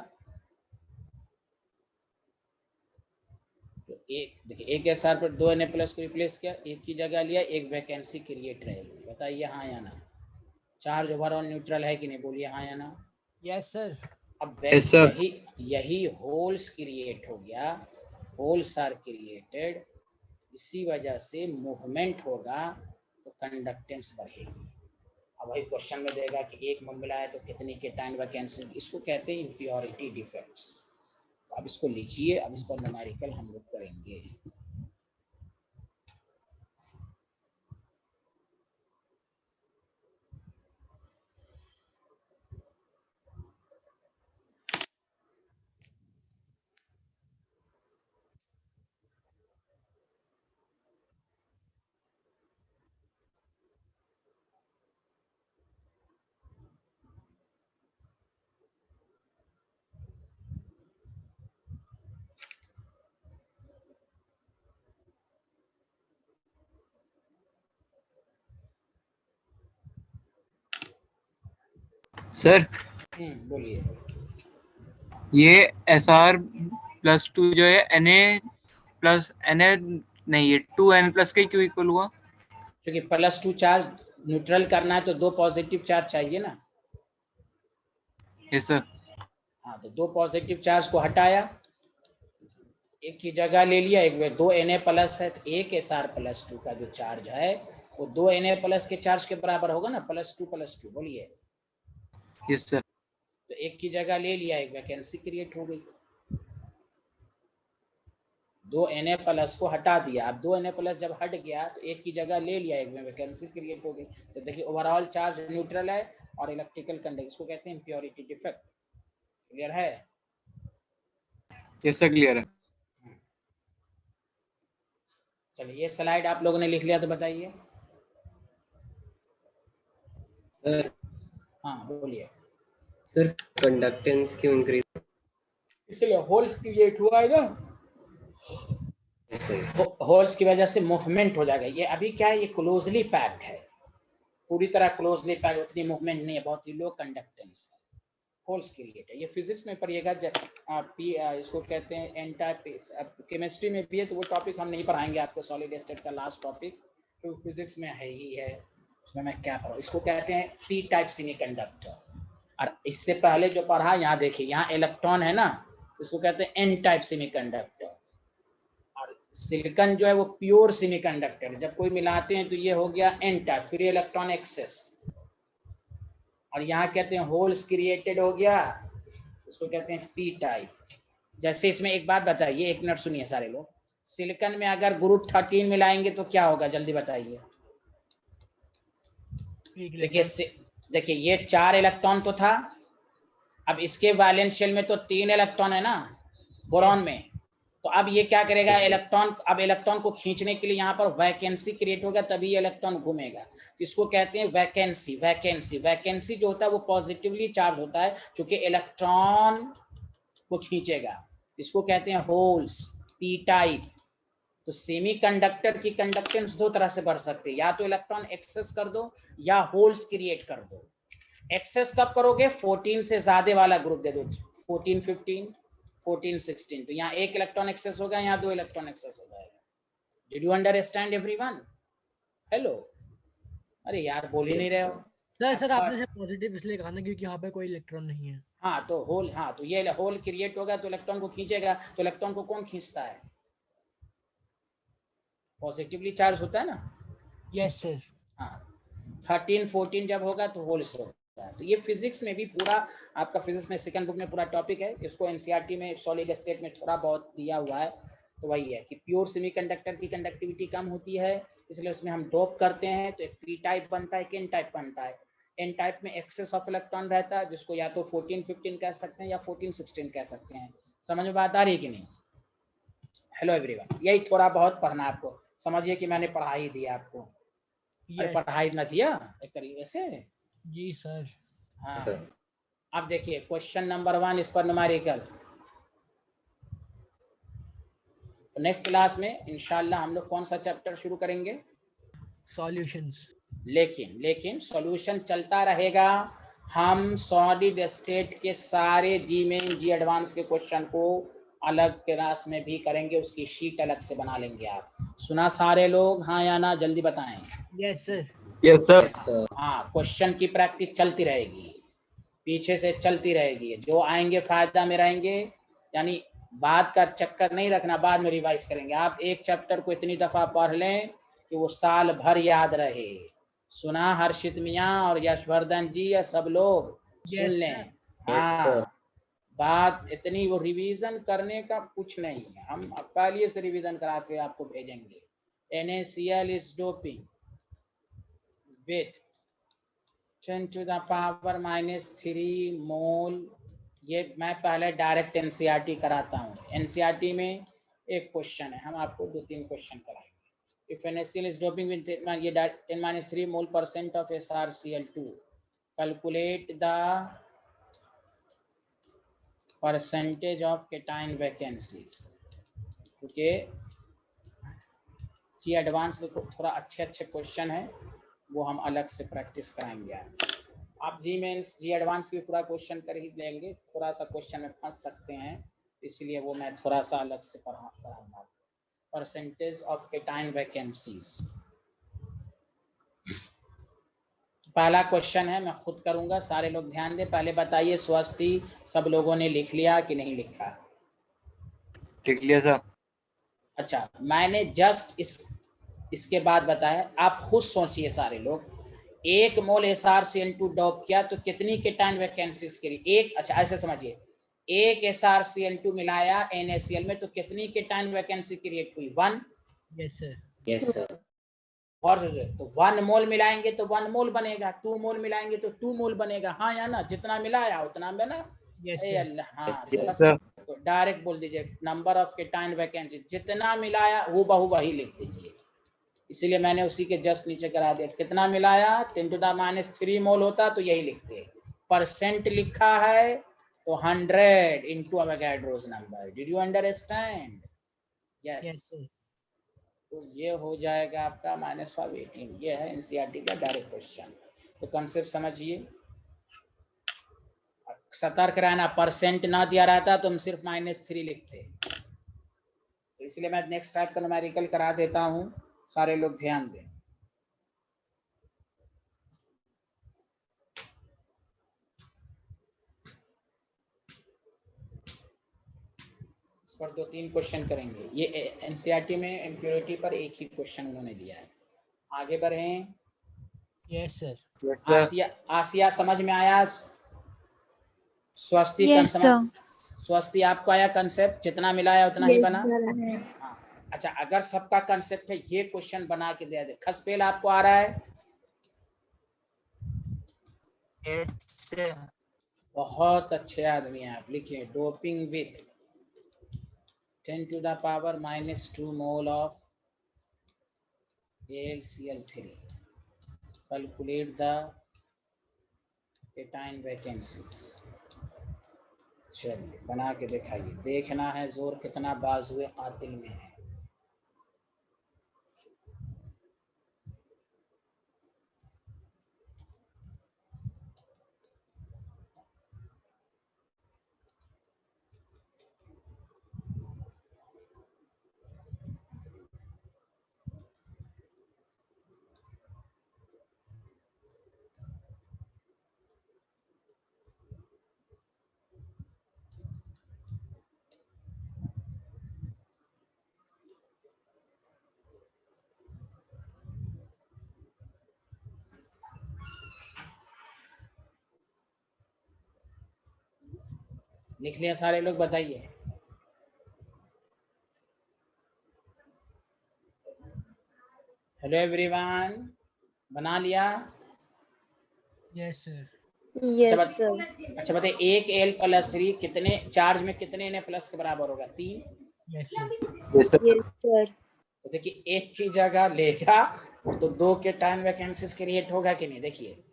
तो एक देखिए एक SR पर 2 Na+ को रिप्लेस किया, एक की जगह लिया, एक वैकेंसी क्रिएट रहेगी, बताइए हाँ या ना? चार्ज ओवरऑल न्यूट्रल है कि नहीं, बोलिए हाँ या ना?
Yes, sir.
अब
Yes, sir.
यही होल्स क्रिएट हो गया, होल्स आर क्रिएटेड इसी वजह से मूवमेंट होगा तो कंडक्टेंस बढ़ेगी। अब वही क्वेश्चन में देगा कि एक मोल मिला है तो कितनी केटाइन वैकेंसी, इसको कहते हैं इम्प्योरिटी डिफेक्ट्स। अब इसको लिखिए, अब इस पर न्यूमेरिकल हम लोग करेंगे।
सर
बोलिए।
ये SR+2 जो है Na नहीं, ये 2N+ के क्यों इक्वल हुआ?
क्योंकि +2 चार्ज न्यूट्रल करना है तो 2 पॉजिटिव चार्ज चाहिए ना।
Yes sir.
हाँ, तो 2 पॉजिटिव चार्ज को हटाया, एक की जगह ले लिया, एक में 2 Na+ है तो एक SR+2 का जो चार्ज है वो 2 Na+ के चार्ज के बराबर होगा ना, +2 बोलिए।
Yes sir.
तो एक की जगह ले लिया, एक वैकेंसी क्रिएट हो गई। 2 Na+ को हटा दिया, अब 2 Na+ जब हट गया तो एक की जगह ले लिया, एक में वैकेंसी क्रिएट हो गई। तो देखिए ओवरऑल चार्ज न्यूट्रल है और इलेक्ट्रिकल कंडक्शन, इसको कहते हैं इम्प्योरिटी डिफेक्ट। क्लियर है?
यस सर, क्लियर है।
चलिए ये स्लाइड आप लोगों ने लिख लिया तो बताइए।
सर
हाँ बोलिए।
सर कंडक्टेंस क्यों इंक्रीज?
इसलिए होल्स क्रिएट हुआ है ना, होल्स की वजह से मूवमेंट हो जाएगा। ये अभी क्या है, ये क्लोजली पैक्ड है, पूरी तरह क्लोजली पैक्ड, उतनी मूवमेंट नहीं है, बहुत ही लो कंडक्टेंस है, होल्स क्रिएट है। ये फिजिक्स में पढ़िएगा, इसको कहते हैं एन टाइप। केमिस्ट्री में भी है तो वो टॉपिक हम नहीं पढ़ाएंगे आपको, सॉलिड स्टेट का लास्ट टॉपिक जो फिजिक्स में है ही है, उसमें मैं क्या पढ़ा, इसको कहते हैं पी टाइप सेमीकंडक्टर। और इससे पहले जो पढ़ा, यहाँ देखिए, यहाँ इलेक्ट्रॉन है ना, इसको कहते हैं एन टाइप सेमीकंडक्टर। और सिलिकॉन जो है वो प्योर सेमीकंडक्टर, जब कोई मिलाते हैं तो ये हो गया एन टाइप, फिर इलेक्ट्रॉन एक्सेस। और यहाँ कहते हैं होल्स क्रिएटेड हो गया, उसको कहते हैं पी टाइप। जैसे इसमें एक बात बताइए, 1 मिनट सुनिए सारे लोग, सिलिकॉन में अगर ग्रुप 13 मिलाएंगे तो क्या होगा, जल्दी बताइए। देखिए ये 4 इलेक्ट्रॉन तो था, अब इसके वैलेंस शेल में तो 3 इलेक्ट्रॉन है ना बोरॉन में, तो अब ये क्या करेगा, इलेक्ट्रॉन, अब इलेक्ट्रॉन को खींचने के लिए यहाँ पर वैकेंसी क्रिएट होगा, तभी इलेक्ट्रॉन घूमेगा। तो इसको कहते हैं वैकेंसी। वैकेंसी जो होता है वो पॉजिटिवली चार्ज होता है, क्योंकि इलेक्ट्रॉन को खींचेगा। इसको कहते हैं होल्स, पी टाइप। तो सेमीकंडक्टर की कंडक्टेंस 2 तरह से बढ़ सकती है, या तो इलेक्ट्रॉन एक्सेस कर दो या होल्स क्रिएट कर दो। एक्सेस कब करोगे, 14 से ज्यादा वाला ग्रुप दे दो, 14 15 14 16, तो यहाँ 1 इलेक्ट्रॉन एक्सेस होगा, यहाँ 2 इलेक्ट्रॉन एक्सेस हो जाएगा। Did you understand everyone? Hello, अरे यार बोल ही नहीं रहे हो।
सर आपने पॉजिटिव इसलिए कहा ना क्योंकि यहाँ पे कोई इलेक्ट्रॉन नहीं है।
हाँ तो होल, हाँ तो ये होल क्रिएट होगा तो इलेक्ट्रॉन को खींचेगा, तो इलेक्ट्रॉन को कौन खींचता है, पॉजिटिवली चार्ज होता है ना।
Yes sir.
हाँ, 13 14 जब होगा तो होल्स होता है। तो ये फिजिक्स में भी पूरा आपका, फिजिक्स में सेकंड बुक में पूरा टॉपिक है, इसको एनसीईआरटी में सॉलिड स्टेट में थोड़ा बहुत दिया हुआ है। तो वही है कि प्योर सेमीकंडक्टर की कंडक्टिविटी कम होती है, इसलिए उसमें हम डोप करते हैं तो एक पी टाइप बनता है, एक एन टाइप बनता है। एन टाइप में एक्सेस ऑफ इलेक्ट्रॉन रहता है, जिसको या तो 14 15 कह सकते हैं या 14 16 कह सकते हैं। समझ में बात आ रही है कि नहीं? हेलो एवरीवन, यही थोड़ा बहुत पढ़ना आपको, समझिए कि मैंने पढ़ाई दिया आपको। अरे पढ़ाई ना दिया एक तरीके से।
जी सर।
हाँ
सर
अब देखिए क्वेश्चन नंबर 1, इस पर न्यूमेरिकल। नेक्स्ट क्लास में इंशाल्लाह हम लोग कौन सा चैप्टर शुरू करेंगे,
सॉल्यूशंस।
लेकिन सॉल्यूशन चलता रहेगा। हम सॉलिड स्टेट के सारे जी मेन जी एडवांस के क्वेश्चन को अलग क्लास में भी करेंगे, उसकी शीट अलग से बना लेंगे। आप सुना सारे लोग, हाँ या ना, जल्दी बताएं।
Yes sir.
Yes sir.
हाँ, क्वेश्चन की प्रैक्टिस चलती रहेगी, पीछे से चलती रहेगी, जो आएंगे फायदा में रहेंगे, यानी बात का चक्कर नहीं रखना, बाद में रिवाइज करेंगे। आप एक चैप्टर को इतनी दफा पढ़ लें कि वो साल भर याद रहे। सुना हर्षित मियाँ और यशवर्धन जी या सब लोग सुन
Yes,
लें।
sir.
Yes, sir.
हाँ, बात इतनी, वो रिवीजन करने का कुछ नहीं है, हम पहले से रिवीजन कराते हुए आपको भेजेंगे। NaCl is doping with 10 to the power -3 मोल। ये मैं पहले डायरेक्ट एनसीईआरटी कराता हूँ। एनसीईआरटी में एक क्वेश्चन है, हम आपको 2-3 क्वेश्चन कराएंगे। If NaCl is doping with ये 10-3 मोल % of SrCl2, calculate the percentage of cation vacancies. Okay, JEE advance देखो, थोड़ा अच्छे क्वेश्चन है, वो हम अलग से प्रैक्टिस कराएंगे। आप जी मेंस जी एडवांस भी पूरा क्वेश्चन कर ही लेंगे, थोड़ा सा क्वेश्चन में फंस सकते हैं, इसलिए वो मैं थोड़ा सा अलग से पढ़ाऊंगा। परसेंटेज ऑफ केटाइन वैकेंसीज, पहला क्वेश्चन है, मैं खुद करूंगा, सारे लोग ध्यान दें। पहले बताइए स्वस्ति, सब लोगों ने लिख लिया कि नहीं लिखा?
लिख लिया सर।
अच्छा, मैंने जस्ट इसके बाद बताया, आप खुद सोचिए सारे लोग। 1 मोल SrCl2 डॉप किया तो कितनी केटाइन वैकेंसीज के लिए? एक, अच्छा ऐसे समझिए, 1 SrCl2 मिलाया NaCl में तो कितनी केटाइन वैकेंसी क्रिएट हुई? 1।
Yes, sir.
Yes, sir.
और तो 1 मोल मिलाएंगे तो 1 मोल बनेगा, 2 मोल मिलाएंगे तो 2 मोल बनेगा, हाँ या ना? जितना मिलाया उतना बना।
Yes,
ए
sir.
अल्लाह, हाँ
Yes,
यस
yes.
सर।
तो डायरेक्ट बोल दीजिए नंबर ऑफ केटाइन वैकेंसी, जितना मिलाया वो बहु वही लिख दीजिए। इसीलिए मैंने उसी के जस्ट नीचे करा दिया, कितना मिलाया 10 to the -3 मोल होता तो यही लिखते। परसेंट लिखा है तो 100 into Avogadro's number. Did you understand?
Yes,
yes.
sir.
तो ये हो जाएगा आपका -518। ये है एनसीईआरटी का डायरेक्ट क्वेश्चन। तो कंसेप्ट समझिए, सतर्क रहना, परसेंट ना दिया रहता तो हम सिर्फ -3 लिखते। तो इसलिए मैं नेक्स्ट टाइप का न्यूमेरिकल करा देता हूँ, सारे लोग ध्यान दें। इस पर 2-3 क्वेश्चन करेंगे। ये एनसीईआरटी में इम्प्योरिटी पर एक ही क्वेश्चन उन्होंने दिया है। आगे बढ़ें।
Yes, sir.
Yes sir.
Asiya समझ में आया? स्वस्ति
Yes,
समझ,
sir.
स्वस्ति आपको आया कंसेप्ट? जितना मिलाया उतना ही
Yes,
बना।
sir.
हाँ, अच्छा, अगर सबका कंसेप्ट है, ये क्वेश्चन बना के दे दे। खसपेल आपको आ रहा है?
Yes, sir.
बहुत अच्छे आदमी हैं आप, लिखिए doping with 10 to the power -2 mole of AlCl3, calculate the cation vacancies. चलिए बना के दिखाइए, देखना है जोर कितना बाजुए कातिल में है। लिख लिया सारे लोग? बताइए। हेलो एवरीवन, बना लिया?
Yes, sir.
Yes, sir.
अच्छा बताइए, 1Al+3 कितने चार्ज में, कितने Na+ के बराबर होगा? 3।
Yes, sir.
Yes sir.
Yes, sir.
तो देखिए, एक की जगह लेगा तो 2 के टाइम वैकेंसीज क्रिएट होगा कि नहीं? देखिए,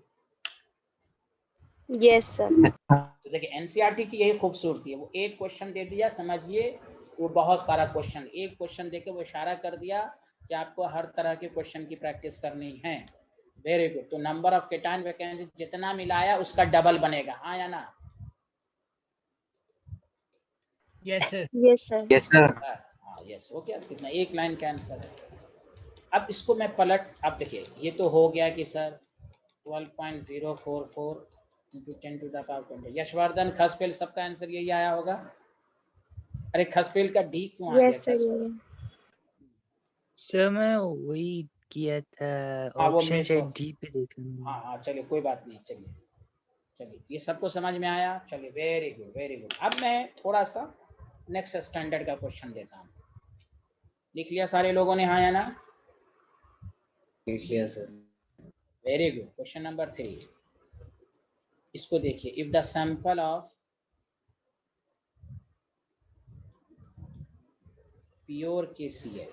Yes, sir.
तो देखिए एनसीईआरटी की यही खूबसूरती है, वो एक क्वेश्चन दे दिया, समझिए वो बहुत सारा क्वेश्चन, एक क्वेश्चन देके वो इशारा कर दिया कि आपको हर तरह के क्वेश्चन की प्रैक्टिस करनी है। Very good. तो नंबर ऑफ केटाइन वैकेंसी जितना मिलाया उसका डबल बनेगा, हाँ या ना?
Yes, sir.
Yes, sir.
Yes sir.
हाँ यस। ओके, अब कितना? एक लाइन का आंसर है। अब इसको मैं पलट, अब देखिए ये तो हो गया कि sir 12.044 × 10 to the power 20। Yashvardhan, Khaspel, सबका आंसर यही आया होगा? अरे खसपेल का डी क्यों आ गया?
Yes, sir. Yeah.
सर मैं वही किया था,
हाँ वो
ऑप्शन
मिस
से
हो।
डी पे देखना।
हाँ हाँ चलिए कोई बात नहीं, चलिए चलिए ये सबको समझ में आया। चलिए वेरी गुड वेरी गुड। अब मैं थोड़ा सा नेक्स्ट स्टैंडर्ड का क्वेश्चन देता हूँ। लिख लिया सारे लोगों ने, हाँ या ना?
लिख लिया sir.
Very good. Question number 3, इसको देखिए। If the sample of pure KCl,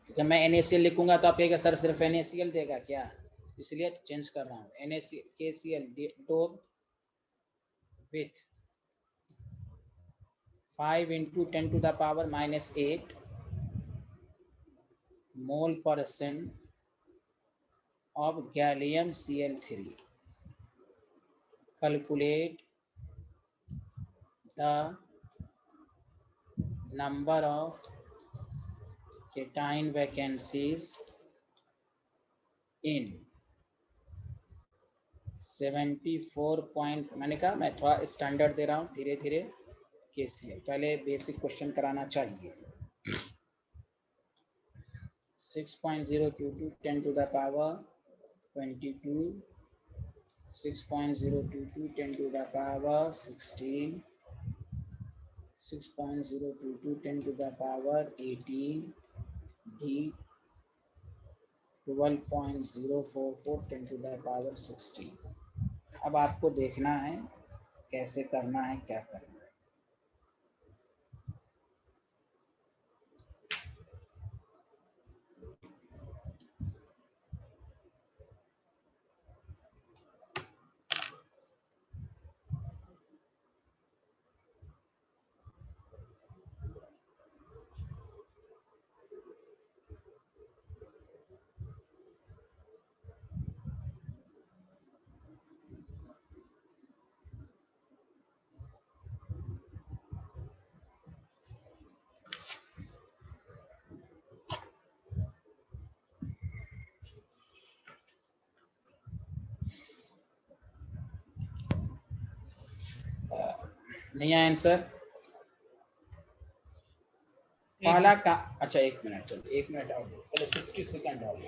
क्योंकि मैं NaCl लिखूंगा तो आप कहेगा सर सिर्फ NaCl देगा क्या, इसलिए चेंज कर रहा हूँ। NaCl KCl dope with 5 into 10 to the power -8 mole % of gallium Cl3. Calculate the number of cation vacancies in 74 point. मैंने कहा मैं थोड़ा स्टैंडर्ड दे रहा हूँ धीरे धीरे। KCl पहले बेसिक क्वेश्चन कराना चाहिए। 6.022 10 to the power 22, 6.022 10 to the power 16, 6.022 10 to the power 18, D 12.044 10 to the power 16। अब आपको देखना है कैसे करना है, क्या करना है। नहीं आया आंसर? पहला का अच्छा 1 मिनट, चलिए 1 मिनट और पहले 60 सेकंड और।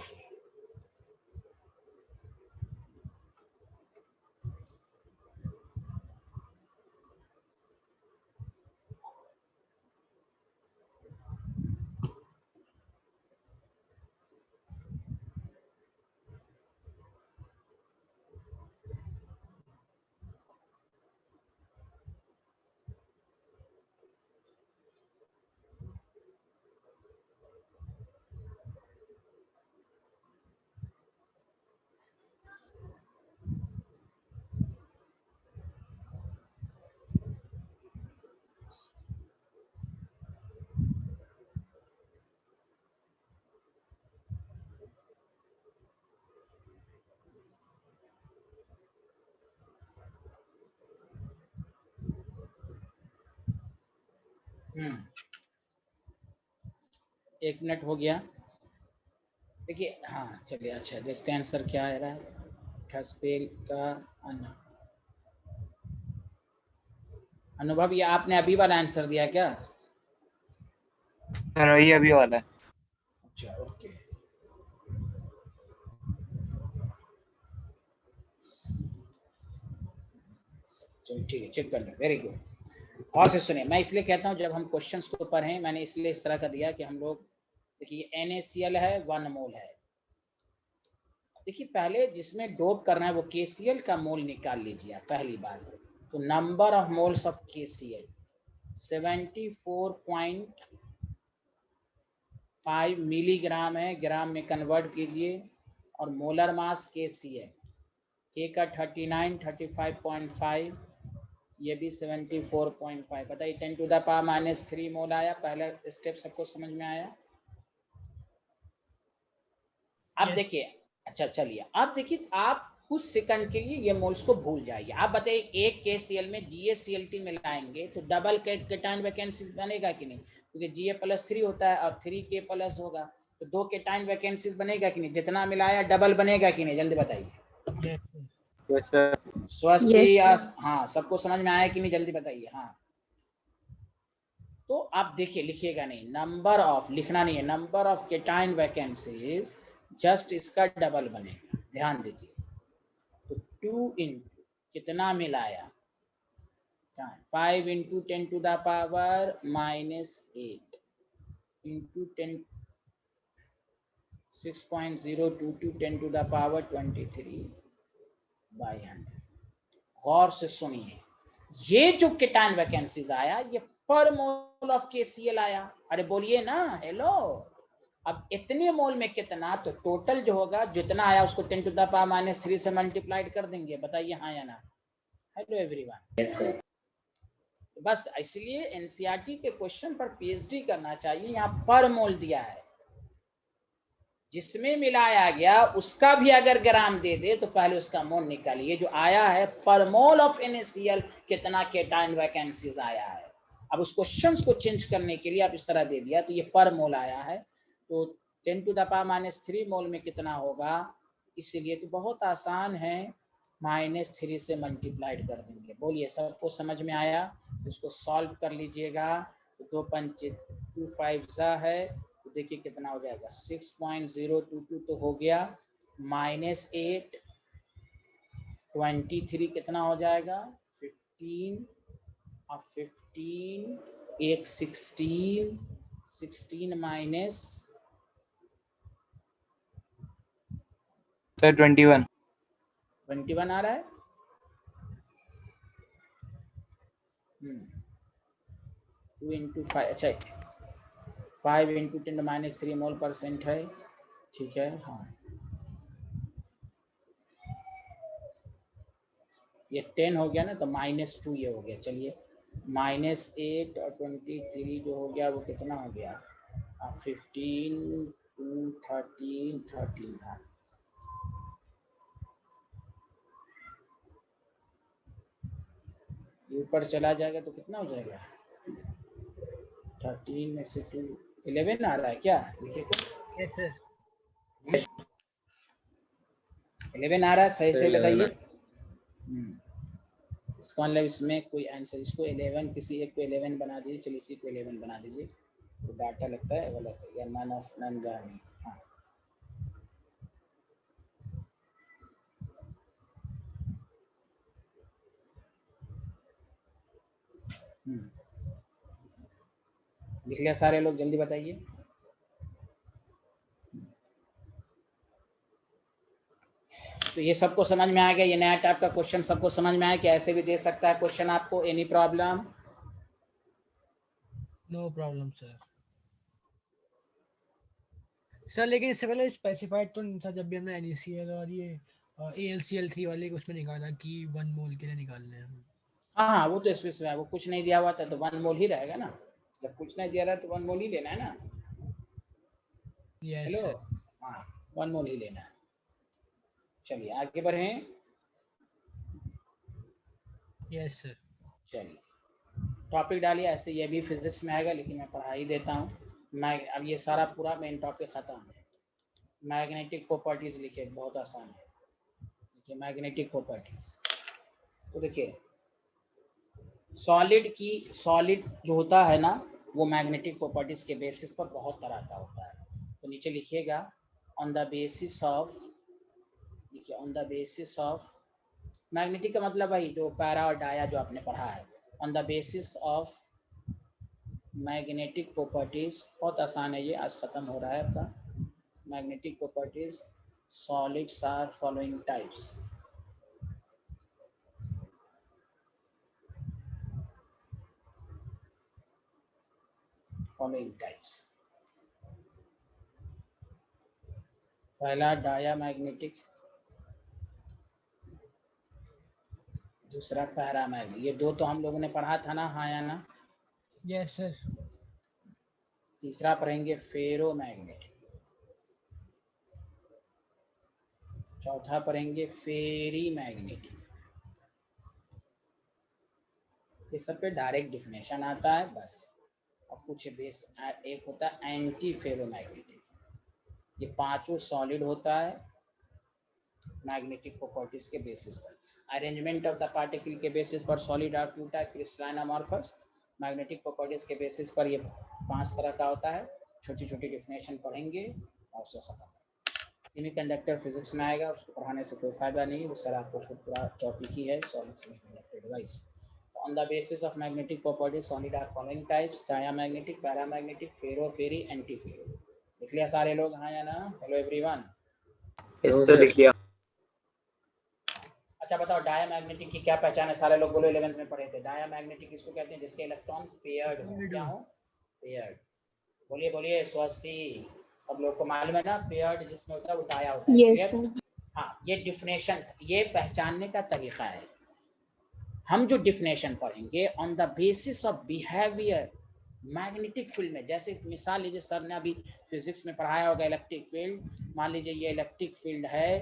एक मिनट हो गया। देखिए हाँ चलिए, अच्छा देखते हैं आंसर क्या आ रहा है। खसपेल का अनुभव, ये आपने अभी वाला आंसर दिया क्या?
सर वही अभी वाला है।
अच्छा ओके। चलिए ठीक है, चेक कर लो। Very good. और से सुनिए, मैं इसलिए कहता हूँ जब हम क्वेश्चंस को पढ़ें, मैंने इसलिए इस तरह का दिया कि हम लोग देखिए NaCl है 1 मोल है। देखिए पहले जिसमें डोप करना है वो KCl का मोल निकाल लीजिए पहली बार। तो number of moles of KCl 74.5 milligram है, ग्राम में कन्वर्ट कीजिए। और मोलर मास KCl K का 39 35.5, ये भी 74.5। बताइए 10 टू द पावर -3 मोल आया। पहला स्टेप सबको समझ में आया? अब
Yes.
देखिए, अच्छा चलिए अब देखिए, आप कुछ सेकंड के लिए ये मोल्स को भूल जाइए। आप बताइए एक KCl में GaCl3 मिलाएंगे तो डबल केटायन वैकेंसी बनेगा कि नहीं? क्योंकि Ga+3 होता है और 3K+ होगा, तो 2 केटायन वैकेंसीज बनेगा कि नहीं? जितना मिलाया डबल बनेगा कि नहीं? जल्दी बताइए।
Yes, sir.
Yes sir.
स्वस्थ
Yes,
या
sir.
हाँ, सबको समझ में आया कि नहीं? जल्दी बताइए। हाँ तो आप देखिए, लिखिएगा नहीं, नंबर ऑफ लिखना नहीं है, number of cation vacancies just इसका डबल बनेगा, ध्यान दीजिए। तो 2 इंटू कितना मिलाया, 5 into 10 to the power -8 into 10 6.022 10 to the power 23/100। गौर से सुनिए, ये जो केटाइन वैकेंसीज आया ये पर मोल ऑफ KCl आया। अरे बोलिए ना, हेलो। अब इतने मोल में कितना, तो टोटल जो होगा जितना आया उसको 10 टू द पावर -3 से मल्टीप्लाइड कर देंगे। बताइए हाँ या ना। Hello everyone.
Yes sir.
बस इसलिए एनसीईआरटी के क्वेश्चन पर पीएचडी करना चाहिए। यहाँ पर मोल दिया है, जिसमें मिलाया गया उसका भी अगर ग्राम दे दे तो पहले उसका मोल निकालिए। जो आया है पर मोल ऑफ NaCl कितना केटाइन वैकेंसीज आया है। अब उस क्वेश्चन को चेंज करने के लिए आप इस तरह दे दिया, तो ये पर मोल आया है, तो 10 टू द पावर -3 मोल में कितना होगा, इसलिए तो बहुत आसान है, -3 से मल्टीप्लाइड कर देंगे। बोलिए, सबको समझ में आया? इसको सॉल्व कर लीजिएगा। तो 2 पंच 2 5 है, तो देखिए कितना हो जाएगा, 6.022 तो हो गया, -8 23 कितना हो जाएगा, 15 और 15 एक 16 माइनस
सर 21।
21 आ रहा है। 2 इंटू 5, अच्छा 5 इंटू 10 -3 मोल % है, ठीक है। हाँ, ये 10 हो गया ना, तो -2 ये हो गया। चलिए, -8 और 23 जो हो गया वो कितना हो गया, 15 2 13 था। ऊपर चला जाएगा तो कितना हो जाएगा, 13 में से 2 11 आ रहा है क्या, देखिए तो।
Yes sir.
11 आ रहा है, सही से
11
बताइए। इसका मतलब इसमें कोई आंसर, इसको 11 किसी एक को 11 बना दीजिए। चलिए इसी को 11 बना दीजिए, तो डाटा लगता है गलत है, या नन ऑफ नन ग्रामी। हाँ, लिख लिया सारे लोग, जल्दी बताइए। तो ये सबको समझ में आ गया, ये नया टाइप का क्वेश्चन सबको समझ में आया कि ऐसे भी दे सकता है क्वेश्चन आपको। Any problem?
No problem sir. Sir लेकिन इससे पहले स्पेसिफाइड तो नहीं था जब भी हमने NaCl और ये AlCl3 वाले को उसमें निकाला कि 1 मोल के लिए निकालने हैं हम।
हाँ, वो तो स्पेसिफाई है, वो कुछ नहीं दिया हुआ था तो 1 मोल ही रहेगा ना। जब कुछ नहीं दिया रहा तो 1 मोल ही लेना है ना।
Yes
hello,
sir.
हाँ 1 मोल ही लेना है। चलिए आगे बढ़ें।
Yes sir.
चलिए टॉपिक डालिए, ऐसे ये भी फिजिक्स में आएगा लेकिन मैं पढ़ा ही देता हूँ। मैं अब ये सारा पूरा मेन टॉपिक खत्म है। मैग्नेटिक प्रॉपर्टीज लिखे, बहुत आसान है। देखिए मैग्नेटिक प्रॉपर्टीज, तो देखिए सॉलिड जो होता है ना, वो मैग्नेटिक प्रॉपर्टीज के बेसिस पर बहुत तरह का होता है। तो नीचे लिखिएगा, ऑन द बेसिस ऑफ, देखिए on the basis of, magnetic का मतलब भाई जो पैरा और डाया जो आपने पढ़ा है। On the basis of magnetic properties, बहुत आसान है ये, आज खत्म हो रहा है आपका। Magnetic properties, solids are following types. Following types, पहला डाया मैग्नेटिक, दूसरा पैरा मैग्नेटिक। ये दो तो हम लोगों ने पढ़ा था ना, हाँ या ना।
Yes sir.
तीसरा पढ़ेंगे फेरो मैग्नेटिक, चौथा पढ़ेंगे फेरी मैग्नेटिक। ये सब पे डायरेक्ट डिफिनेशन आता है बस। अब कुछ बेस, एक होता है एंटी फेरोमैग्नेटिक। ये पांचों सॉलिड होता है मैग्नेटिक प्रॉपर्टीज के बेसिस पर। अरेंजमेंट ऑफ द पार्टिकल के बेसिस पर solid are two type, crystalline amorphous. Magnetic properties के बेसिस पर ये 5 तरह का होता है। छोटी छोटी डिफिनेशन पढ़ेंगे और उसको खत्म। सेमीकंडक्टर फिजिक्स में आएगा, उसको पढ़ाने से कोई फायदा नहीं, वो सर आपको पूरा टॉपिक ही है सॉलिड सेमीकंडक्टर डिवाइस। तो on the basis of magnetic properties solid are following types: diamagnetic, paramagnetic, ferro, ferri, anti ferro. लिख लिया सारे लोग? हाँ या ना? Hello everyone.
इस तो लिख लिया।
अच्छा बताओ, डायामैग्नेटिक की क्या पहचान है? सारे लोग बोलो, 11th में पढ़े थे। डायामैग्नेटिक किसको कहते हैं? जिसके इलेक्ट्रॉन पेयर्ड हो। क्या हो? पेयर्ड। बोलिए बोलिए स्वस्ति। सब लोग को मालूम है ना, पेयर्ड जिसमें होता है वो डाया होता है।
Yes, sir.
हाँ, ये डिफिनेशन, ये पहचानने का तरीका है। हम जो डिफिनेशन पढ़ेंगे on the basis of behaviour magnetic field में, जैसे मिसाल लीजिए, सर ने अभी फिजिक्स में पढ़ाया होगा इलेक्ट्रिक फील्ड। मान लीजिए ये इलेक्ट्रिक फील्ड है,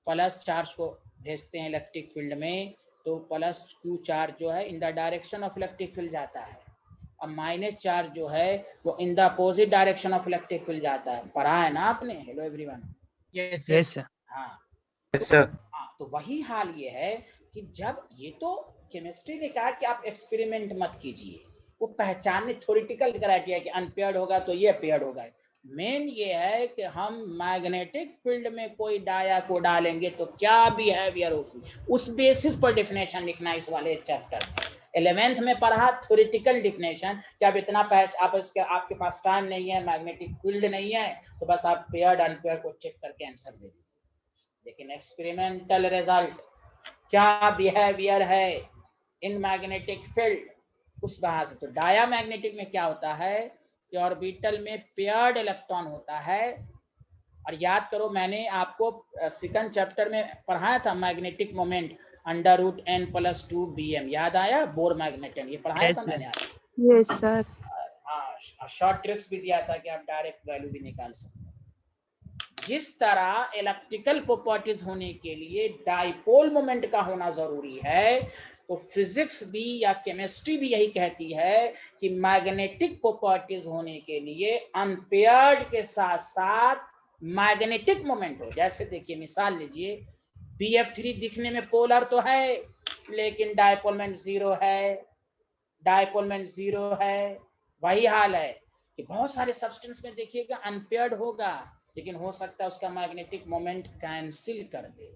प्लस चार्ज को भेजते हैं इलेक्ट्रिक फील्ड में, तो प्लस क्यू चार्ज जो है in the direction of electric field जाता है, और माइनस चार्ज जो है वो in the opposite direction of electric field जाता है। पढ़ा है ना आपने? Hello everyone.
Yes
sir.
हाँ
सर।
हाँ, तो वही हाल ये है कि जब ये तो केमिस्ट्री ने कहा कि आप एक्सपेरिमेंट मत कीजिए, वो पहचानने थ्योरेटिकल क्राइटेरिया कि अनपेयर्ड होगा तो ये पेयर्ड होगा। मेन ये है कि हम मैग्नेटिक फील्ड में कोई डाया को डालेंगे तो क्या बिहेवियर होगी, उस बेसिस पर डिफिनेशन लिखना इस वाले चैप्टर में। 11th में पढ़ा थ्योरेटिकल डिफिनेशन कि अब इतना आप इसके आपके पास टाइम नहीं है, मैग्नेटिक फील्ड नहीं है, तो बस आप पेयर्ड अनपेयर्ड को चेक करके आंसर दे दीजिए। लेकिन एक्सपेरिमेंटल रिजल्ट क्या बिहेवियर है इन मैग्नेटिक फील्ड, उस वजह से। तो डायामैग्नेटिक में क्या होता है कि ऑर्बिटल में पेयर्ड इलेक्ट्रॉन होता है। और याद करो, मैंने आपको सेकंड चैप्टर में पढ़ाया था मैग्नेटिक मोमेंट √n+2 bm, याद आया? बोर मैग्नेटन, ये पढ़ाया था मैंने आपको।
Yes, sir.
हाँ, शॉर्ट ट्रिक्स भी दिया था कि आप डायरेक्ट वैल्यू भी निकाल सकते हैं। जिस तरह इलेक्ट्रिकल प्रॉपर्टीज होने के लिए डाइपोल मोमेंट का होना जरूरी है, तो फिजिक्स भी या केमिस्ट्री भी यही कहती है कि मैग्नेटिक प्रॉपर्टीज होने के लिए अनपेयर्ड के साथ साथ मैग्नेटिक मोमेंट हो। जैसे देखिए, मिसाल लीजिए, BF3 दिखने में पोलर तो है लेकिन डाइपोल मोमेंट 0 है, डाइपोल मोमेंट 0 है। वही हाल है कि बहुत सारे सब्सटेंस में देखिएगा अनपेयर्ड होगा, लेकिन हो सकता है उसका मैग्नेटिक मोमेंट कैंसिल कर दे।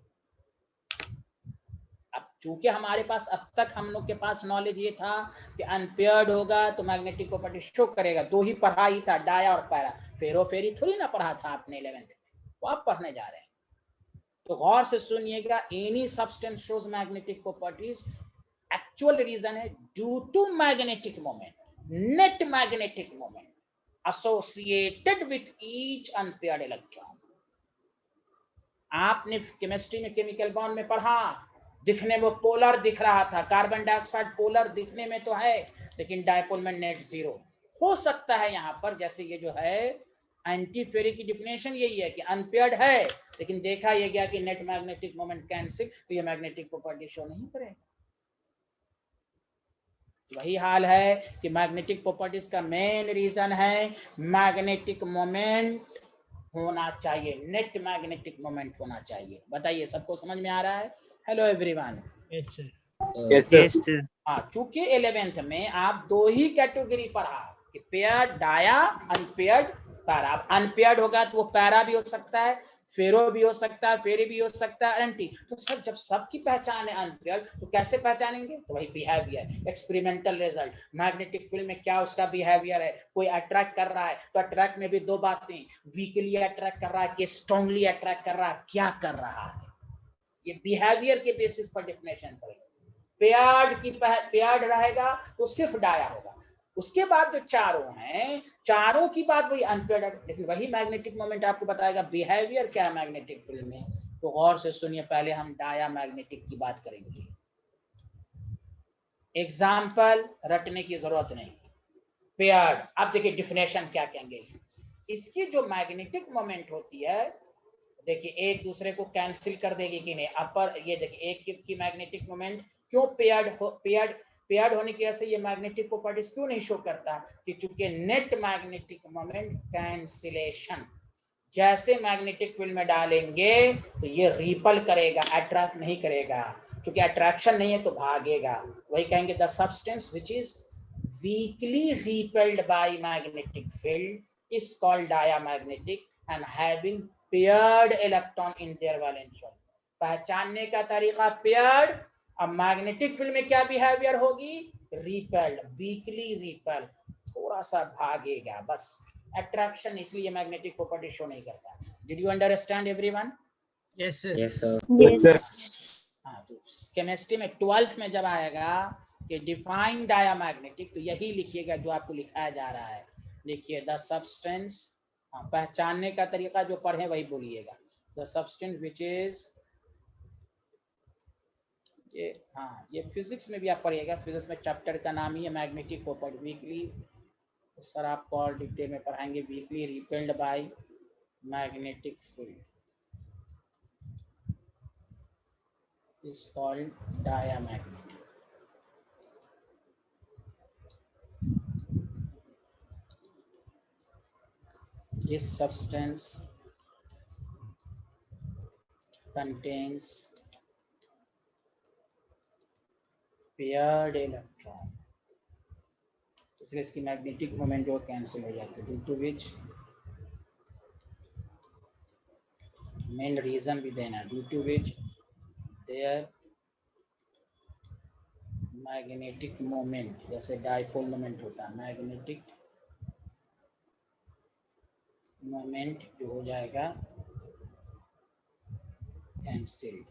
अब चूंकि हमारे पास अब तक हम लोग के पास नॉलेज ये था कि अनपेयर्ड होगा तो मैग्नेटिक प्रॉपर्टी शो करेगा, दो ही पढ़ा ही था, डाया और पैरा। फेरो फेरी थोड़ी ना पढ़ा था आपने 11th में, वो आप पढ़ने जा रहे हैं। तो गौर से सुनिएगा, any substance shows magnetic properties, actual reason है due to magnetic moment, net magnetic moment associated with each unpaired electron। आपने केमिस्ट्री में केमिकल बॉन्ड में पढ़ा, दिखने में पोलर दिख रहा था, कार्बन डाइऑक्साइड पोलर दिखने में तो है लेकिन डाइपोल में नेट 0 हो सकता है। यहाँ पर जैसे ये जो है एंटी फेरी की डिफिनेशन यही है कि अनपेयर्ड है, लेकिन देखा यह गया कि नेट मैग्नेटिक मोमेंट कैंसिल, तो ये मैग्नेटिक प्रॉपर्टी शो नहीं करेगा। वही हाल है कि मैग्नेटिक प्रॉपर्टीज का मेन रीजन है मैग्नेटिक मोमेंट होना चाहिए, नेट मैग्नेटिक मोमेंट होना चाहिए। बताइए, सबको समझ में आ रहा है? Hello everyone.
Yes sir.
Yes sir.
हाँ, चूंकि 11th में आप दो ही कैटेगरी पढ़ा कि paired dia, unpaired para. Unpaired होगा तो वो पैरा भी हो सकता है, फेरो भी हो सकता है, फेरी भी हो सकता है, एंटी। तो सर जब सबकी पहचान है अनपेयर्ड, तो कैसे पहचानेंगे? तो वही behaviour, experimental result, magnetic field में क्या उसका बिहेवियर है। कोई अट्रैक्ट कर रहा है तो अट्रैक्ट में भी दो बातें, वीकली अट्रैक्ट कर रहा है कि स्ट्रांगली अट्रैक्ट कर रहा है, क्या कर रहा है, ये बिहेवियर के बेसिस पर डिफिनेशन करेंगे। पेयर्ड रहेगा तो सिर्फ डाया होगा। उसके बाद जो चारों हैं, चारों की बात वही अनपेयर्ड, लेकिन वही मैग्नेटिक मोमेंट आपको बताएगा बिहेवियर क्या है मैग्नेटिक फील्ड में। तो गौर से सुनिए, पहले हम डाया मैग्नेटिक की बात करेंगे। एग्जाम्पल रटने की जरूरत नहीं, पेयर्ड। अब देखिए डिफिनेशन क्या कहेंगे। इसकी जो मैग्नेटिक मोमेंट होती है, देखिए एक दूसरे को कैंसिल कर देगी कि नहीं। अपर ये देखिए, एक की मैग्नेटिक मोमेंट क्यों पेयर्ड होने की वजह से ये मैग्नेटिक प्रॉपर्टीज क्यों नहीं शो करता, कि चूंकि नेट मैग्नेटिक मोमेंट कैंसिलेशन, जैसे मैग्नेटिक फील्ड में डालेंगे तो ये रिपल करेगा, अट्रैक्ट नहीं करेगा। चूंकि अट्रैक्शन नहीं है तो भागेगा। वही कहेंगे the substance which is weakly repelled by magnetic field is called diamagnetic and having paired electron in their valence shell. पहचानने का तरीका paired, अब मैग्नेटिक फील्ड में क्या बिहेवियर होगी, रिपेल्ड, वीकली रिपेल, थोड़ा सा भागेगा बस, अट्रैक्शन, इसलिए मैग्नेटिक प्रॉपर्टी शो नहीं करता. Did you understand everyone?
Yes sir.
Yes, sir.
Yes, sir.
हाँ, तो केमिस्ट्री में 12th में जब आएगा कि डिफाइन डायामैग्नेटिक, तो यही लिखिएगा जो आपको लिखाया जा रहा है. लिखिए द सब्सटेंस, पहचानने का तरीका जो पढ़े वही बोलिएगा. द सब्सटेंस विच इज, ये हाँ, ये फिजिक्स में भी आप पढ़िएगा. फिजिक्स में चैप्टर का नाम ही है मैग्नेटिक प्रॉपर्टी. वीकली, सर आपको और डिटेल में पढ़ाएंगे. Weekly repelled by magnetic field is called diamagnetic. This substance contains paired electron, इसलिए इसकी मैग्नेटिक मोमेंट जो कैंसिल हो जाती है, due to which main reason भी देना, due to which their magnetic moment, जैसे डाइपोल मोमेंट होता है, मैग्नेटिक मोमेंट जो हो जाएगा कैंसिल,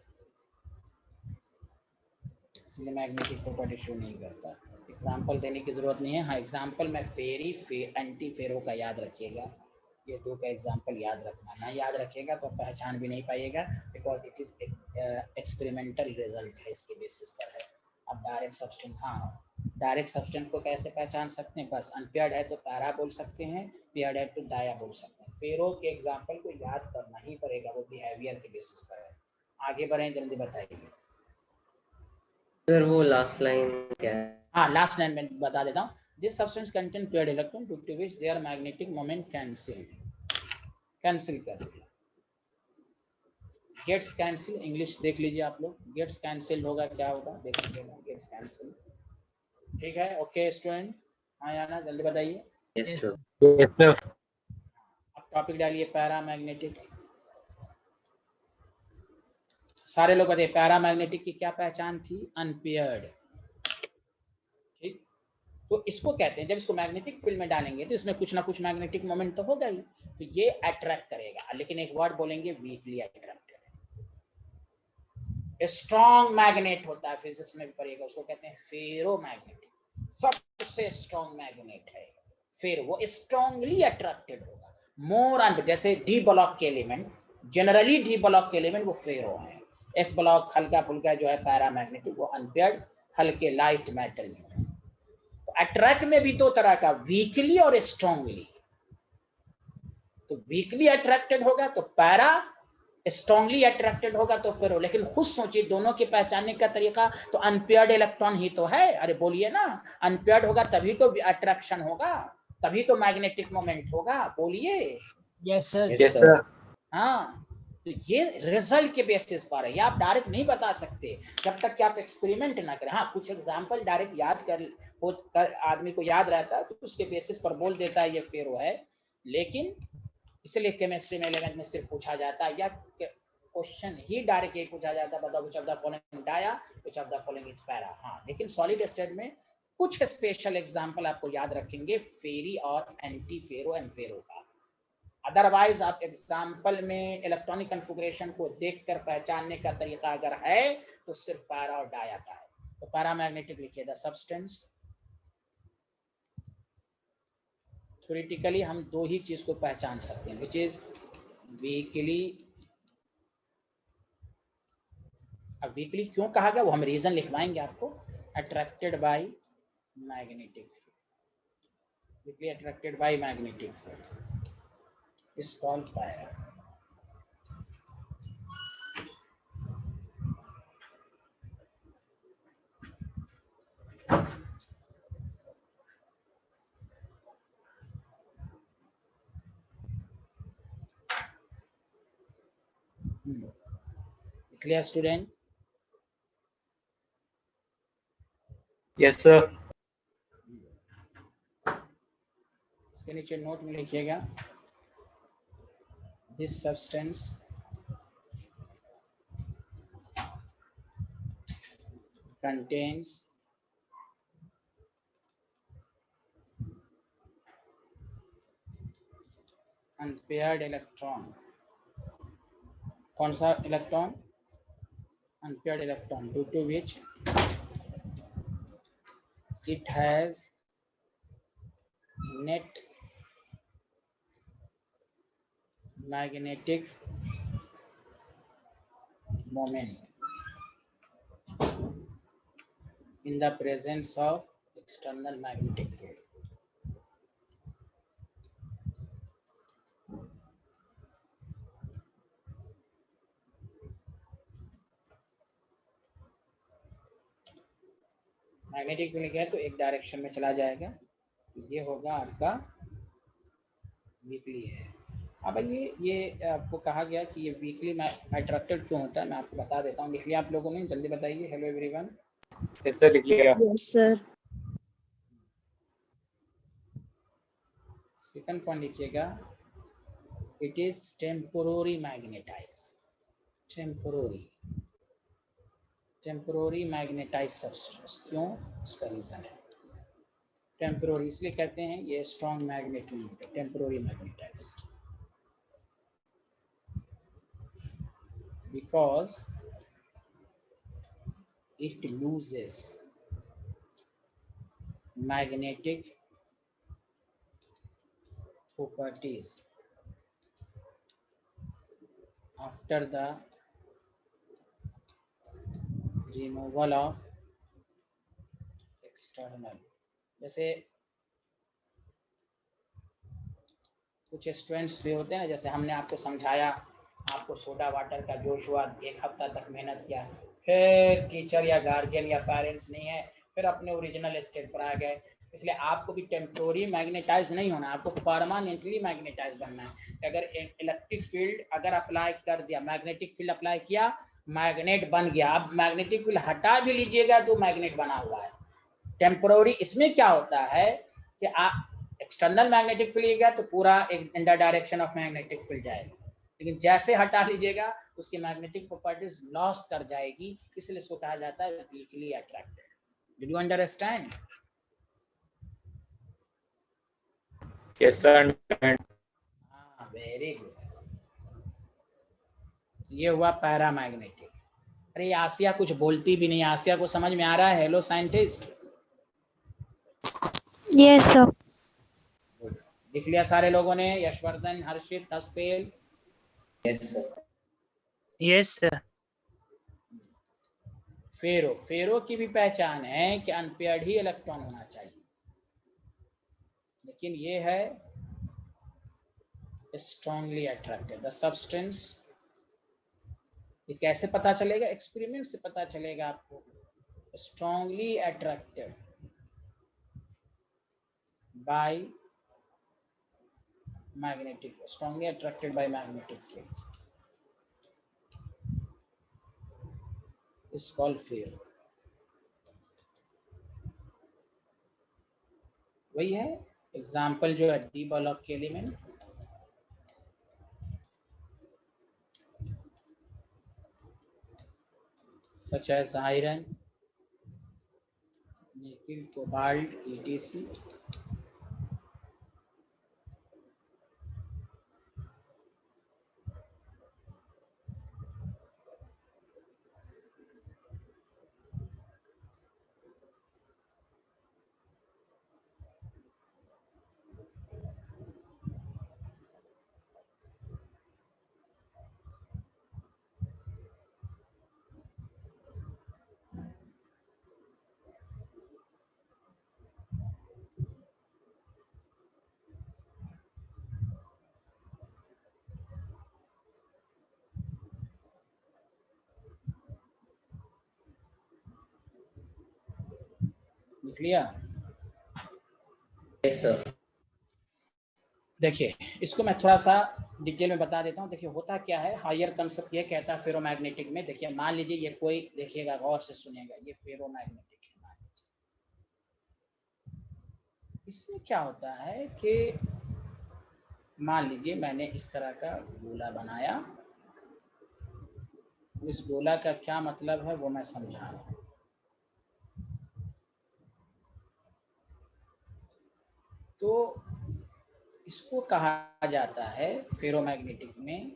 इसलिए मैग्नेटिक प्रॉपर्टी शो नहीं करता. एग्जाम्पल देने की जरूरत नहीं है. हाँ, एग्जाम्पल में फेरी एंटी फेरो का याद रखिएगा. ये दो का एग्जाम्पल याद रखना, ना याद रखेगा तो पहचान भी नहीं पाइएगा, because it is experimental result है, इसके बेसिस पर है. अब डायरेक्ट सब्सटेंस, हाँ, डायरेक्ट सब्सटेंस को कैसे पहचान सकते हैं, बस अनपेयर्ड है तो पैरा बोल सकते हैं, पेयर्ड है तो डाया बोल सकते हैं. फेरो के एग्जाम्पल को याद करना ही पड़ेगा, वो बिहेवियर के बेसिस पर है. आगे बढ़ें, जल्दी बताइए.
सर वो लास्ट लाइन क्या है?
हाँ, लास्ट लाइन में बता देता हूँ. This substance contain paired electron to which their magnetic moment cancel कर दिया. गेट्स कैंसिल, इंग्लिश देख लीजिए आप लोग. गेट्स कैंसिल होगा, क्या होगा देख लीजिएगा. गेट्स कैंसिल, ठीक है. ओके स्टूडेंट, हाँ याना जल्दी बताइए.
Yes, sir.
Yes, sir.
अब टॉपिक डालिए पैरामैग्नेटिक. सारे लोग बताइए पैरामैग्नेटिक की क्या पहचान थी, अनपेयर्ड. ठीक, तो इसको कहते हैं, जब इसको मैग्नेटिक फील्ड में डालेंगे तो इसमें कुछ ना कुछ मैग्नेटिक मोमेंट तो होगा ही, तो ये अट्रैक्ट करेगा. लेकिन एक वर्ड बोलेंगे, वीकली अट्रैक्टेड. स्ट्रॉन्ग मैग्नेट होता है, फिजिक्स में भी पढ़िएगा, उसको कहते हैं फेरोमैग्नेटिक. सबसे स्ट्रॉन्ग मैग्नेट है फिर वो स्ट्रॉन्गली अट्रैक्टेड होगा. मोर एंड, जैसे डी ब्लॉक के एलिमेंट, जनरली डी ब्लॉक के एलिमेंट वो फेरो है. एस ब्लॉक हल्का फुल्का जो है पैरामैग्नेटिक, वो अनपेयर्ड हल्के लाइट मेटल जो है. तो अट्रैक्ट में भी दो तरह का, वीकली और स्ट्रॉन्गली. तो वीकली अट्रैक्टेड होगा तो पैरा, स्ट्रॉन्गली अट्रैक्टेड होगा तो फेरो. लेकिन खुद सोचिए, दोनों के पहचानने का तरीका तो अनपेयर्ड इलेक्ट्रॉन ही तो है. अरे बोलिए ना, अनपेयर्ड होगा तभी तो अट्रैक्शन होगा, तभी तो मैग्नेटिक मोमेंट होगा. बोलिए.
Yes sir.
Yes, sir.
हाँ, तो ये रिजल्ट के बेसिस पर है, ये आप डायरेक्ट नहीं बता सकते जब तक कि आप एक्सपेरिमेंट ना करें. हाँ, कुछ एग्जांपल डायरेक्ट याद कर आदमी को याद रहता है तो उसके बेसिस पर बोल देता है ये फेरो है. लेकिन इसलिए केमिस्ट्री में 11th में सिर्फ पूछा जाता है, या क्वेश्चन ही डायरेक्ट यही पूछा जाता है, बताओ which of the following dia, which of the following is para. हाँ, लेकिन सॉलिड स्टेट में कुछ स्पेशल एग्जांपल आपको याद रखेंगे, फेरी और एंटी फेरो एंड फेरो का. अदरवाइज आप एग्जाम्पल में इलेक्ट्रॉनिक कॉन्फ़िगरेशन को देखकर पहचानने का तरीका अगर है तो सिर्फ पैरा और डाया का है. तो पैरामैग्नेटिक लिखिए, द सब्सटेंस, थ्योरेटिकली हम दो ही चीज को पहचान सकते हैं, विच इज वीकली. अब वीकली क्यों कहा गया वो हम रीजन लिखवाएंगे आपको. Attracted by magnetic, weekly attracted by magnetic is called para. Clear student?
Yes, sir.
इसके नीचे नोट में लिखिएगा, this substance contains unpaired electron. कौन सा electron? unpaired electron, due to which it has net magnetic moment in the presence of external magnetic field. Magnetic field क्या है तो एक डायरेक्शन में चला जाएगा, ये होगा आपका वीकली है। अब ये आपको कहा गया कि ये वीकली अट्रैक्टेड क्यों होता है, मैं आपको बता देता हूँ। लिख लिया आप लोगों ने? जल्दी बताइए। Hello everyone.
यस सर, लिख लिया।
Yes, sir.
सेकंड पॉइंट लिखिएगा, it is temporary magnetise. Temporary magnetise substance. क्यों? इसका रीजन है टेम्पोररी, इसलिए कहते हैं ये स्ट्रॉन्ग मैग्नेट नहीं है, temporary magnetised, because it loses magnetic properties after the removal of external। जैसे कुछ स्टूडेंट्स भी होते हैं ना, जैसे हमने आपको समझाया, आपको सोडा वाटर का जोश हुआ, एक हफ्ता तक मेहनत किया, फिर टीचर या गार्जियन या पेरेंट्स नहीं है, फिर अपने ओरिजिनल स्टेट पर आ गए। इसलिए आपको भी टेम्पोररी मैग्नेटाइज नहीं होना, आपको परमानेंटली मैग्नेटाइज बनना है। अगर इलेक्ट्रिक फील्ड अगर अप्लाई कर दिया, मैग्नेटिक फील्ड अप्लाई किया, मैग्नेट बन गया। अब मैग्नेटिक फील्ड हटा भी लीजिएगा तो मैग्नेट बना हुआ है। टेम्पोररी इसमें क्या होता है कि आप एक्सटर्नल मैग्नेटिक फील्ड गया तो पूरा एक in the direction of magnetic field जाएगा, लेकिन जैसे हटा लीजिएगा तो उसकी मैग्नेटिक प्रॉपर्टीज लॉस कर जाएगी, इसलिए इसको कहा जाता है weekly attracted. Did you understand?
Yes sir.
हाँ, वेरी गुड। ये हुआ पैरामैग्नेटिक। अरे आसिया कुछ बोलती भी नहीं, आसिया को समझ में आ रहा है? Hello scientist.
Yes, sir.
लिख लिया सारे लोगों ने? Yashvardhan, Harshit, Haspel?
Yes, sir.
Yes sir.
Ferro की भी पहचान है कि अनपेयर्ड ही इलेक्ट्रॉन होना चाहिए, लेकिन ये है स्ट्रांगली अट्रैक्टेड द सब्सटेंस। ये कैसे पता चलेगा? एक्सपेरिमेंट से पता चलेगा आपको। Strongly attracted by magnetic, strongly attracted by magnetic field is called फेरो। वही है एग्जाम्पल जो है डी ब्लॉक के element, such as iron, nickel, cobalt, etc. लिख लिया?
Yes, sir.
देखिए इसको मैं थोड़ा सा डिटेल में बता देता हूँ। देखिए होता क्या है, हायर कंसेप्ट ये कहता है फेरोमैग्नेटिक में। देखिए मान लीजिए ये कोई, देखिएगा गौर से सुनिएगा, ये फेरोमैग्नेटिक है। मान लीजिए इसमें क्या होता है कि मान लीजिए मैंने इस तरह का गोला बनाया, इस गोला का क्या मतलब है वो मैं समझा रहा हूं। तो इसको कहा जाता है फेरोमैग्नेटिक में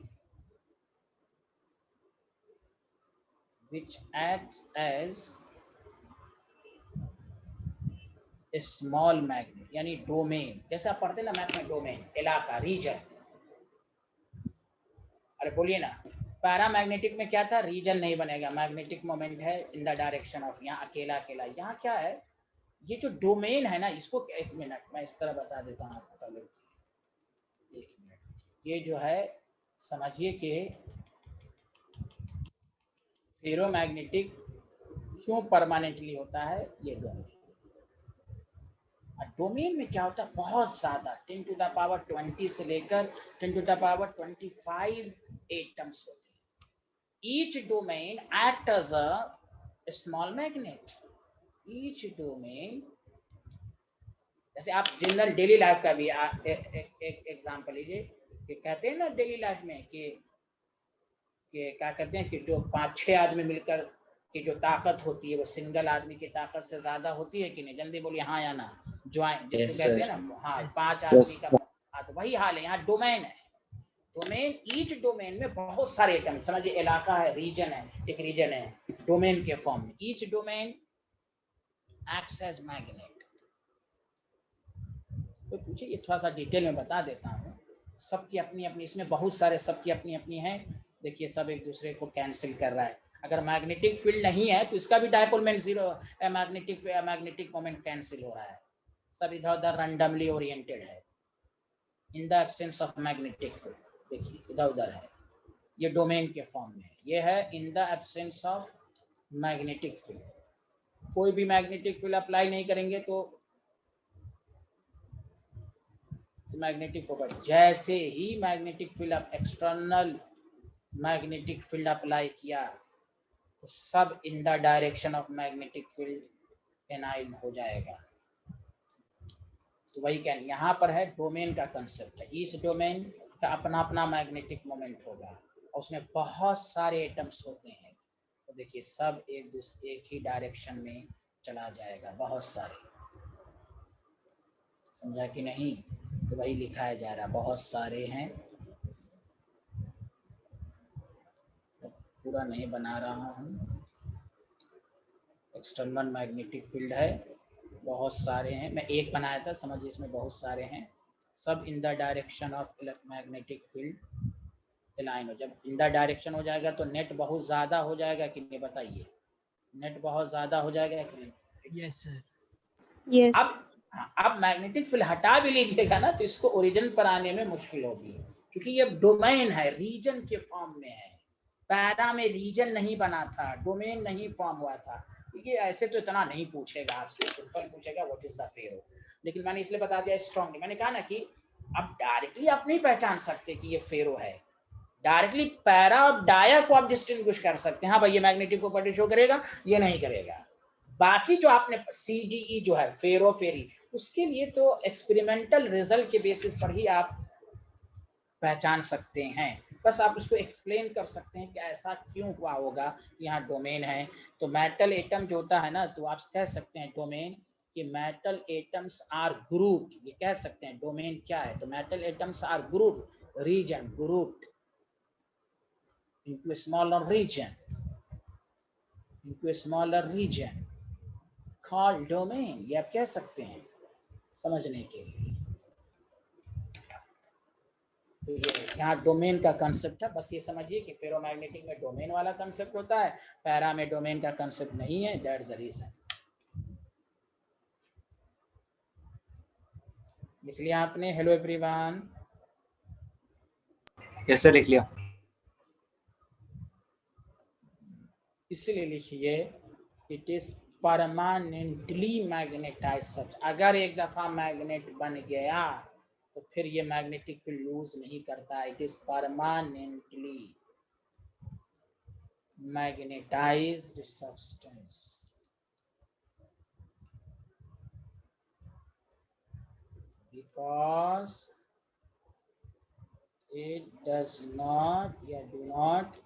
which acts as a small magnet, यानी डोमेन। जैसे आप पढ़ते ना मैथ में, डोमेन इलाका, रीजन। अरे बोलिए ना, पैरामैग्नेटिक में क्या था, रीजन नहीं बनेगा, मैग्नेटिक मोमेंट है इन द डायरेक्शन ऑफ, यहाँ अकेला अकेला। यहाँ क्या है, ये जो डोमेन है ना, इसको एक मिनट मैं इस तरह बता देता हूँ आपको पहले। एक मिनट, ये जो है समझिए कि फेरोमैग्नेटिक क्यों परमानेंटली होता है। ये डोमेन, डोमेन में क्या होता है, बहुत ज्यादा 10 टू द पावर 20 से लेकर 10 टू द पावर 25 एटम्स होते हैं। Each domain act as a small magnet. Each domain, जैसे आप जनरल डेली लाइफ का भी एक एग्जांपल लीजिए कि कहते हैं ना डेली लाइफ में कि क्या कहते हैं कि जो 5-6 आदमी मिलकर की जो ताकत होती है वो सिंगल आदमी की ताकत से ज्यादा होती है कि नहीं? जल्दी बोलिए हाँ या ना। ज्वाइंट जिसको
Yes,
कहते
sir.
हैं ना, हाँ 5 आदमी का। हाँ, तो वही हाल है यहाँ। डोमेन है, डोमेन, ईच डोमेन में बहुत सारे एटम, समझिए इलाका है, रीजन है, एक रीजन है डोमेन के फॉर्म में। Each domain acts as magnet. तो पूछिए, ये थोड़ा सा डिटेल में बता देता हूँ। सबकी अपनी अपनी, इसमें बहुत सारे सबकी अपनी अपनी है। देखिए सब एक दूसरे को कैंसिल कर रहा है। अगर मैग्नेटिक फील्ड नहीं है तो इसका भी dipole moment zero, magnetic moment cancel हो रहा है। सब इधर उधर रैंडमली ओरिएंटेड है इन the absence of magnetic field. देखिए इधर उधर है, ये डोमेन के फॉर्म में है, ये है इन the absence of magnetic field. कोई भी मैग्नेटिक फील्ड अप्लाई नहीं करेंगे तो मैग्नेटिक प्रॉपर्टी, जैसे ही मैग्नेटिक फील्ड आप एक्सटर्नल मैग्नेटिक फील्ड अप्लाई किया तो सब in the direction of magnetic field A9 हो जाएगा। तो वही कहने यहाँ पर है, डोमेन का कंसेप्ट है। इस डोमेन का अपना अपना मैग्नेटिक मोमेंट होगा और उसमें बहुत सारे एटम्स होते हैं। तो देखिए सब एक ही डायरेक्शन में चला जाएगा, बहुत सारे। समझा कि नहीं? तो वही लिखाया जा रहा, बहुत सारे हैं। पूरा नहीं बना रहा हूँ। एक्सटर्नल मैग्नेटिक फील्ड है, बहुत सारे हैं। मैं एक बनाया था, समझिए इसमें बहुत सारे हैं। सब in the direction of magnetic field align हो। जब इन द डायरेक्शन हो जाएगा तो नेट बहुत ज्यादा हो जाएगा कि नहीं, बताइए? नेट बहुत ज्यादा हो जाएगा कि नहीं?
Yes sir.
Yes.
अब मैग्नेटिक फील्ड हटा भी लीजिएगा ना तो इसको ओरिजिन पर आने में मुश्किल होगी, क्योंकि ये डोमेन है, रीजन के फॉर्म में है। पैरा में रीजन नहीं बना था, डोमेन नहीं फॉर्म हुआ था। ये ऐसे तो इतना नहीं पूछेगा आपसे, सिंपल पूछेगा व्हाट इज द फेरो। लेकिन मैंने इसलिए बता दिया स्ट्रॉन्गली, मैंने कहा ना कि अब डायरेक्टली आप नहीं पहचान सकते कि ये फेरो है। डायरेक्टली पैरा और डाया को आप डिस्टिंग्विश कर सकते हैं, हाँ भाई ये मैग्नेटिक प्रॉपर्टी शो करेगा, ये नहीं करेगा। बाकी जो आपने CDE जो है फेरो फेरी, उसके लिए तो एक्सपेरिमेंटल रिजल्ट के बेसिस पर ही आप पहचान सकते हैं। बस आप उसको एक्सप्लेन कर सकते हैं कि ऐसा क्यों हुआ होगा। यहाँ डोमेन है तो मेटल एटम जो होता है ना, तो आप कह सकते हैं डोमेन कि मेटल एटम्स आर ग्रुप्ड। ये कह सकते हैं डोमेन क्या है, तो metal atoms are grouped, region grouped into a smaller region, called domain। ये आप कह सकते हैं समझने के लिए। तो ये यहाँ डोमेन का कंसेप्ट है, बस ये समझिए कि फेरोमैग्नेटिक में डोमेन वाला कंसेप्ट होता है, पैरा में डोमेन का कंसेप्ट नहीं है। That the reason. लिख लिया आपने? Hello everyone.
यस सर, लिख लिया।
इसलिए लिखिए इट इज परमानेंटली मैग्नेटाइज सच। अगर एक दफा मैग्नेट बन गया तो फिर ये मैग्नेटिक फील्ड लूज नहीं करता। It is permanently magnetised substance. Because it does not, yeah, do not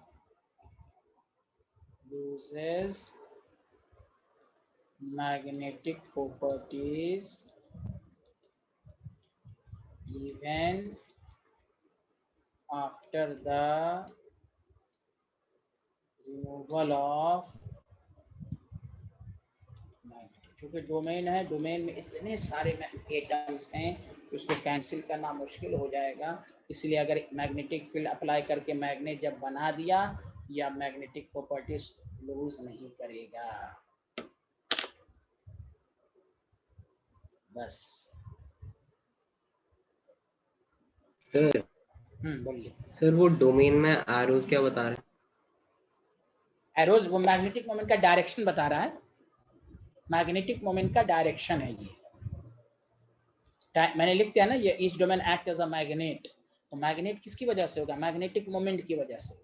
loses magnetic properties even after the removal of क्योंकि डोमेन है, डोमेन में इतने सारे एटम्स हैं कि उसको कैंसिल करना मुश्किल हो जाएगा। इसलिए अगर मैग्नेटिक फील्ड अप्लाई करके मैग्नेट जब बना दिया, या मैग्नेटिक प्रॉपर्टीज लूज नहीं करेगा। बस
सर
बोलिए।
सर वो डोमेन में एरोज क्या बता रहे हैं?
एरोज वो मैग्नेटिक मोमेंट का डायरेक्शन बता रहा है। मैग्नेटिक मोमेंट का डायरेक्शन है ये। मैंने लिख दिया ना, ये each domain act as a magnet. तो मैग्नेट किसकी वजह से होगा? मैग्नेटिक मोमेंट की वजह से।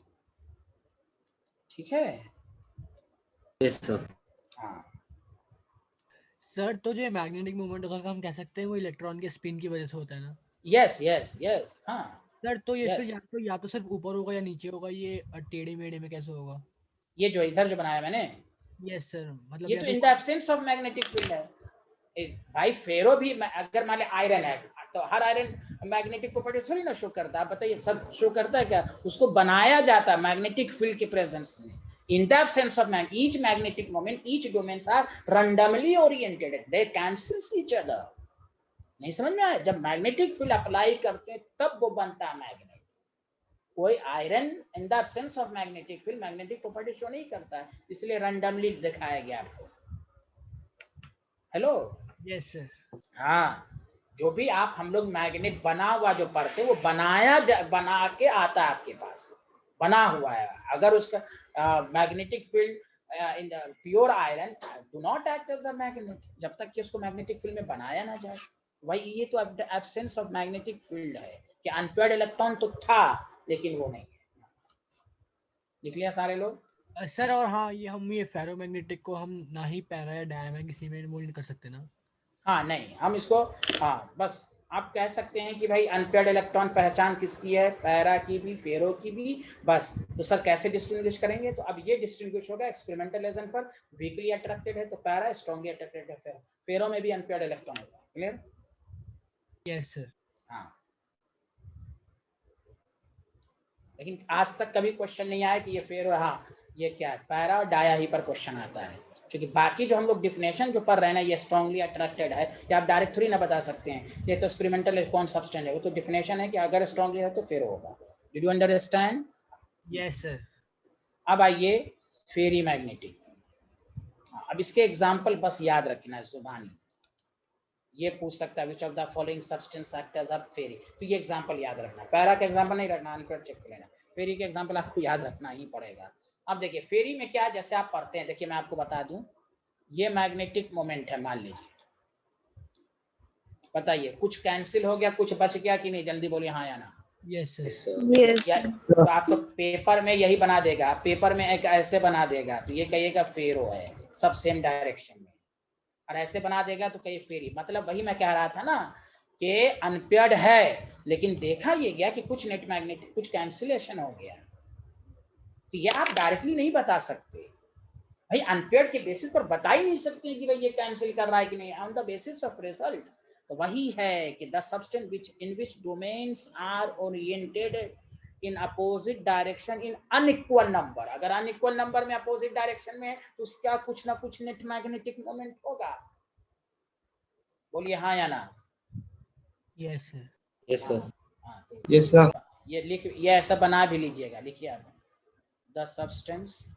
ठीक है।
Yes sir.
हाँ
सर तो जो मैग्नेटिक मोमेंट होगा हम कह सकते हैं वो इलेक्ट्रॉन के स्पिन की वजह से होता है ना?
Yes yes yes. हाँ
सर तो ये
yes.
या तो सिर्फ ऊपर होगा या नीचे होगा, ये टेढ़े मेढ़े में कैसे होगा?
ये जो इधर जो बनाया मैंने,
यस सर, मतलब
ये तो इन the absence of magnetic field है भाई। फेरो भी अगर मान ले आयरन है तो हर आयरन मैग्नेटिक प्रॉपर्टी थोड़ी ना शो करता है। बताइए, सब शो करता है क्या? उसको बनाया जाता है मैग्नेटिक फील्ड के प्रेजेंस में। In the absence of each magnetic moment, each domains are randomly oriented, they cancels each other. नहीं समझ में आया? जब मैग्नेटिक फील्ड अप्लाई करते हैं तब वो बनता है मैग्नेट। कोई iron in the absence of magnetic field magnetic property show नहीं करता है, इसलिए रैंडमली दिखाया गया आपको। हेलो।
Yes sir.
हाँ, जो भी आप हम लोग मैग्नेट बना हुआ जो पढ़ते हैं वो बना के आता है आपके पास, बना हुआ है। अगर उसका magnetic field in pure iron do not act as a magnet, जब तक कि उसको मैग्नेटिक फील्ड में बनाया ना जाए। भाई ये तो एब्सेंस ऑफ मैग्नेटिक फील्ड है कि अनपेयर्ड इलेक्ट्रॉन तो था लेकिन वो नहीं है। लिख लिया सारे लोग?
सर और हाँ, ये फेरोमैग्नेटिक को हम ना ही पैरा या डायमंड किसी में वो नहीं कर सकते ना?
हाँ नहीं, हम इसको हाँ बस आप कह सकते हैं कि भाई अनपेयर्ड इलेक्ट्रॉन पहचान किसकी है? पैरा की भी, फेरो की भी। बस तो सर कैसे डिस्टिंग्विश करेंगे? तो अब ये डिस्टिंग्विश होगा एक्सपेरिमेंटल लेवल पर। वीकली अट्रैक्टेड है तो पैरा, स्ट्रांगली अट्रैक्टेड है फेरो। फेरो में भी अनपेयर्ड इलेक्ट्रॉन होता है। क्लियर?
Yes sir.
हाँ, लेकिन आज तक कभी क्वेश्चन नहीं आया कि ये फेरो, हाँ ये क्या है, पैरा और डाया ही पर क्वेश्चन आता है। क्योंकि बाकी जो हम लोग डिफिनेशन जो पढ़ रहे हैं ना, ये स्ट्रांगली अट्रैक्टेड है, ये आप डायरेक्ट थोड़ी ना बता सकते हैं। ये तो एक्सपेरिमेंटल कौन सब्सटेंस है, वो तो डिफिनेशन है कि अगर स्ट्रांगली है तो फेरो होगा। Did you understand?
Yes sir.
अब आइए फेरी मैग्नेटिक। अब इसके एग्जाम्पल बस याद रखना है जुबानी। ये पूछ सकता है which of the following substance act as a ferri, तो ये एग्जांपल याद रखना। पैरा का एग्जांपल नहीं रखना, अनपेयर्ड चेक कर लेना। फेरी के एग्जांपल आपको याद रखना ही पड़ेगा। अब देखिए फेरी में क्या, जैसे आप पढ़ते हैं, देखिए मैं आपको बता दूं, ये मैग्नेटिक मोमेंट है मान लीजिए। बताइए कुछ कैंसिल हो गया, कुछ बच गया कि नहीं? जल्दी बोलिए हाँ या ना।
Yes
yes
sir.
Sir.
Yes.
या तो आपको पेपर में यही बना देगा, पेपर में एक ऐसे बना देगा तो ये कहिएगा फेरो है, सब सेम डायरेक्शन में। और ऐसे बना देगा तो कहिए फेरी। मतलब वही मैं कह रहा था ना कि अनपेयर्ड है, लेकिन देखा ये गया कि कुछ नेट मैग्नेटिक, कुछ कैंसिलेशन हो गया। तो ये आप डायरेक्टली नहीं बता सकते भाई, अनपेयर्ड के बेसिस पर बता ही नहीं सकते कि भाई ये कैंसिल कर रहा है कि नहीं, on the basis of result. तो वही है कि the substance which in which domains are oriented in opposite direction in unequal number. अगर अनइक्वल नंबर में अपोजिट डायरेक्शन में है तो उसका कुछ ना कुछ नेट मैग्नेटिक मोमेंट होगा। बोलिए हाँ या ना।
Yes sir.
Yes sir.
हाँ, तो
यस सर।
ये लिख, ये ऐसा बना भी लीजिएगा, लिखिए आप, the substance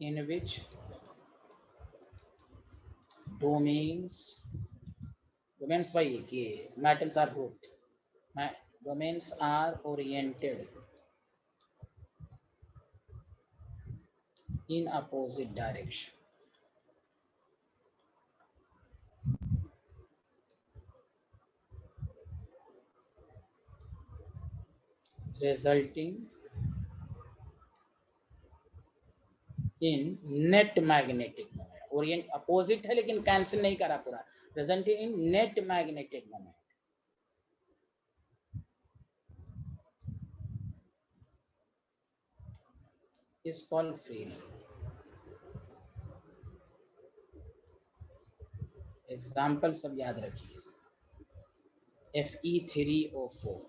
in which domains वही कि metals are grouped, domains are oriented in opposite direction, resulting in net magnetic moment। orient opposite है लेकिन कैंसिल नहीं करा पूरा, resulting in net magnetic moment। is called freely. Example सब याद रखिए। Fe3O4,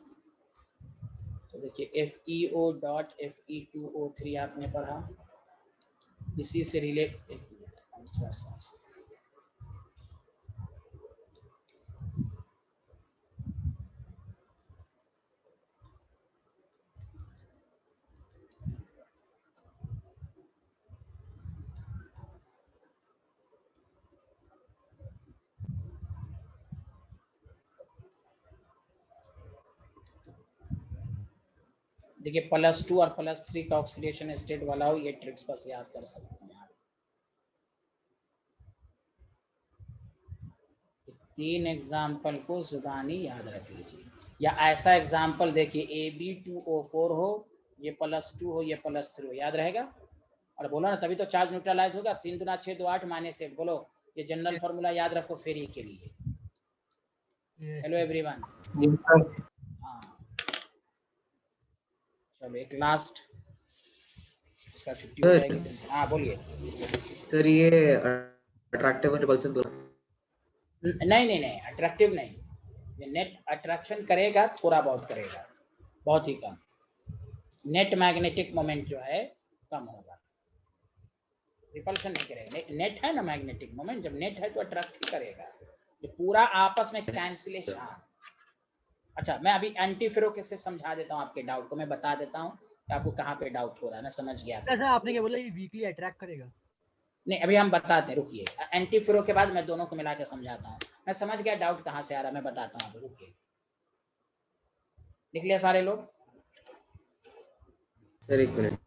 तो देखिए FeO.Fe2O3 आपने पढ़ा, इसी से रिलेट थोड़ा सा देखिए +2 और +3 का ऑक्सीडेशन स्टेट वाला हो, ये ट्रिक्स बस याद कर सकते हैं आप। 3 एग्जाम्पल को जुबानी याद रख लीजिए, या ऐसा एग्जाम्पल देखिए AB2O4 हो, ये +2 हो, ये +3 हो, याद रहेगा। और बोलो ना, तभी तो चार्ज न्यूट्रलाइज होगा। 3 दूना 6 2 8 -8 बोलो, ये जनरल फॉर्मूला याद रखो फेरी के लिए। Hello everyone. हाँ चलो एक लास्ट इसका छुट्टी हो जाएगी। हाँ बोलिए
सर। ये अट्रैक्टिव और रिपल्सिव दोनों?
नहीं अट्रैक्टिव नहीं, ये नेट अट्रैक्शन करेगा, थोड़ा बहुत करेगा, बहुत ही कम। नेट मैग्नेटिक मोमेंट जो है कम होगा, रिपल्शन नहीं करेगा। नेट है ना मैग्नेटिक मोमेंट, जब नेट है तो अट्रैक्ट ही करेगा, जो पूरा आपस में कैंसिलेशन। अच्छा मैं अभी एंटी फेरो से समझा देता हूँ आपके डाउट को, मैं बता देता हूँ कि आपको कहाँ पे डाउट हो रहा है, मैं समझ गया।
ऐसा आपने क्या बोला, ये वीकली अट्रैक्ट करेगा?
नहीं अभी हम बताते हैं, रुकिए। एंटी फेरो के बाद मैं दोनों को मिला के समझाता हूँ। मैं समझ गया डाउट कहाँ से आ रहा है, मैं बताता हूँ, रुकिए। लिख लिया सारे लोग?
सर एक मिनट,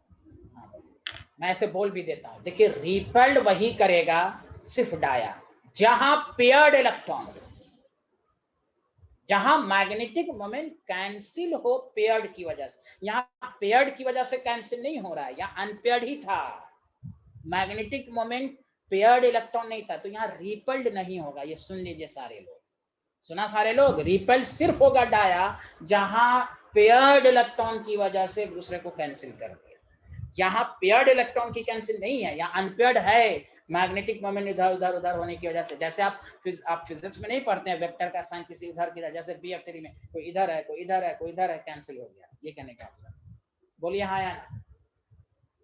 मैं ऐसे बोल भी देता हूँ। देखिए रिपेल्ड वही करेगा सिर्फ डाया जहां पेयर्ड इलेक्ट्रॉन, जहां मैग्नेटिक मोमेंट कैंसिल हो पेयर्ड की वजह से। यहाँ पेयर्ड की वजह से कैंसिल नहीं हो रहा है, यहाँ अनपेयर्ड ही था। मैग्नेटिक मोमेंट पेयर्ड इलेक्ट्रॉन नहीं था, तो यहाँ रिपेल्ड नहीं होगा। ये सुन लीजिए सारे लोग, सुना सारे लोग? रिपेल्ड सिर्फ होगा डाया जहां पेयर्ड इलेक्ट्रॉन की वजह से दूसरे को कैंसिल कर दिया। यहाँ पेयर्ड इलेक्ट्रॉन की कैंसिल नहीं है, यहाँ अनपेयर्ड है। मैग्नेटिक मोमेंट इधर उधर होने की वजह से, जैसे आप फिजिक्स में नहीं पढ़ते हैं वेक्टर का साइन किसी उधर की, जैसे BF3 में कोई इधर है कोई इधर है कोई इधर है, कैंसिल हो गया। ये कहने का मतलब, बोलिए हाँ या ना?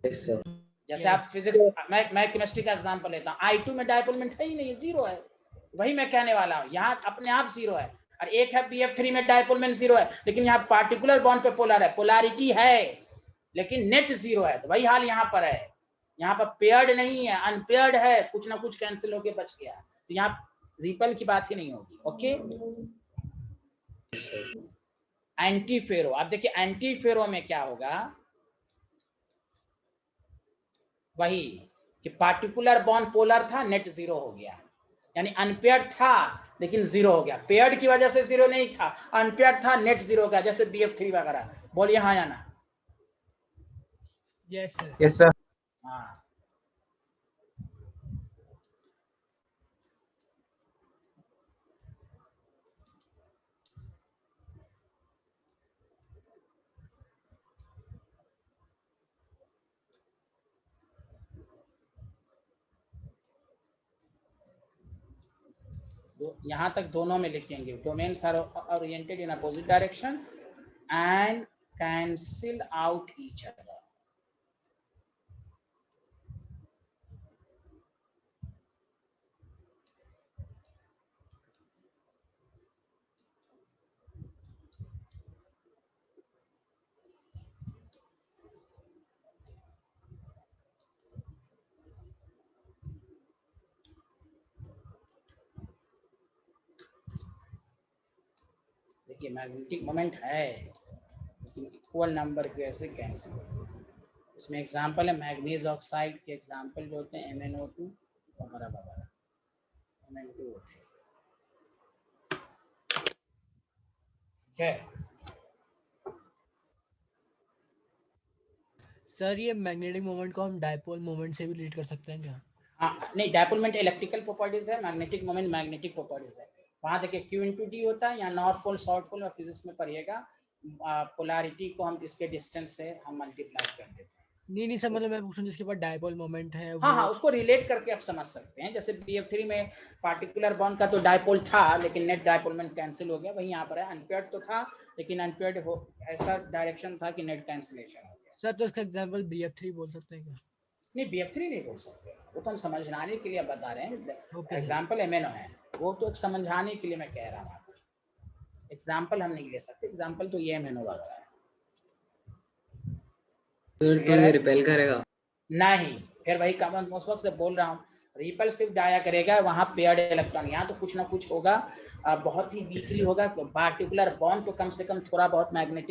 Yes sir.
जैसे आप फिजिक्स, मैं केमिस्ट्री का एग्जांपल लेता हूँ, I2 में डायपोल मोमेंट है ही नहीं, जीरो है। वही मैं कहने वाला हूँ, यहाँ अपने आप जीरो है। और एक है BF3 में डायपोल मोमेंट जीरो है, लेकिन यहाँ पार्टिकुलर बॉन्ड पे पोलर है, पोलैरिटी है लेकिन नेट जीरो है। तो वही हाल यहाँ पर है, यहाँ पर पेयर्ड नहीं है, अनपेयर्ड है, कुछ ना कुछ कैंसिल होके बच गया, तो यहाँ रिपल की बात ही नहीं होगी। ओके। एंटी फेरो, अब देखिए एंटी फेरो में क्या होगा, वही कि पार्टिकुलर बॉन्ड पोलर था, नेट जीरो हो गया, यानी अनपेयर्ड था लेकिन जीरो हो गया। पेयर्ड की वजह से जीरो नहीं था, अनपेयर्ड था, नेट जीरो हो गया, जैसे BF3 वगैरह। बोलिए हाँ या ना?
Yes sir.
Yes sir.
हाँ यहाँ तक दोनों में लिखेंगे, domains are oriented in opposite direction and cancel out each other. देखिए मैग्नेटिक मोमेंट है लेकिन इक्वल नंबर की वजह से कैंसिल। इसमें एग्जांपल है मैग्नीज ऑक्साइड के, एग्जांपल जो होते हैं MnO2 वगैरह वगैरह, Mn2O3। ठीक है
सर ये मैग्नेटिक मोमेंट को हम डायपोल मोमेंट से भी रिलेट कर सकते हैं क्या?
हाँ नहीं, डायपोल मोमेंट इलेक्ट्रिकल प्रॉपर्टीज है, मैग्नेटिक मोमेंट मैग्नेटिक प्रॉपर्टीज है। वहां देखिए Q×D होता है, या नॉर्थ पोल साउथ पोल में फिजिक्स में पढ़िएगा, पोलैरिटी को हम इसके डिस्टेंस से हम मल्टीप्लाई कर देते हैं।
नहीं सर, मतलब मैं पूछ रहा हूँ जिसके पास डायपोल मोमेंट है
हाँ हाँ, उसको रिलेट करके आप समझ सकते हैं। जैसे BF3 में पार्टिकुलर बॉन्ड का तो डायपोल था लेकिन नेट डायपोल में कैंसिल हो गया, वही यहाँ पर है अनपेयर्ड तो था लेकिन अनपेयर्ड हो ऐसा डायरेक्शन था कि नेट कैंसिलेशन हो गया।
सर तो इसका एग्जांपल BF3 बोल सकते हैं क्या?
नहीं BF3 नहीं बोल सकते, वो तो हम समझाने के लिए बता रहे हैं।
Okay.
एग्जाम्पल MNO है, वो तो एक समझाने के लिए मैं कह रहा हूँ आपको, एग्जाम्पल हम नहीं ले सकते, एग्जाम्पल तो ये MNO वगैरह है।
सर तो ये रिपेल करेगा?
नहीं, फिर वही कॉमन उस वक्त से बोल रहा हूँ, रिपल्सिव डाया करेगा, वहां पेयर्ड इलेक्ट्रॉन, यहाँ तो कुछ ना कुछ होगा, बहुत ही वीकली होगा, पार्टिकुलर बॉन्ड तो कम से कम थोड़ा बहुत मैग्नेटिक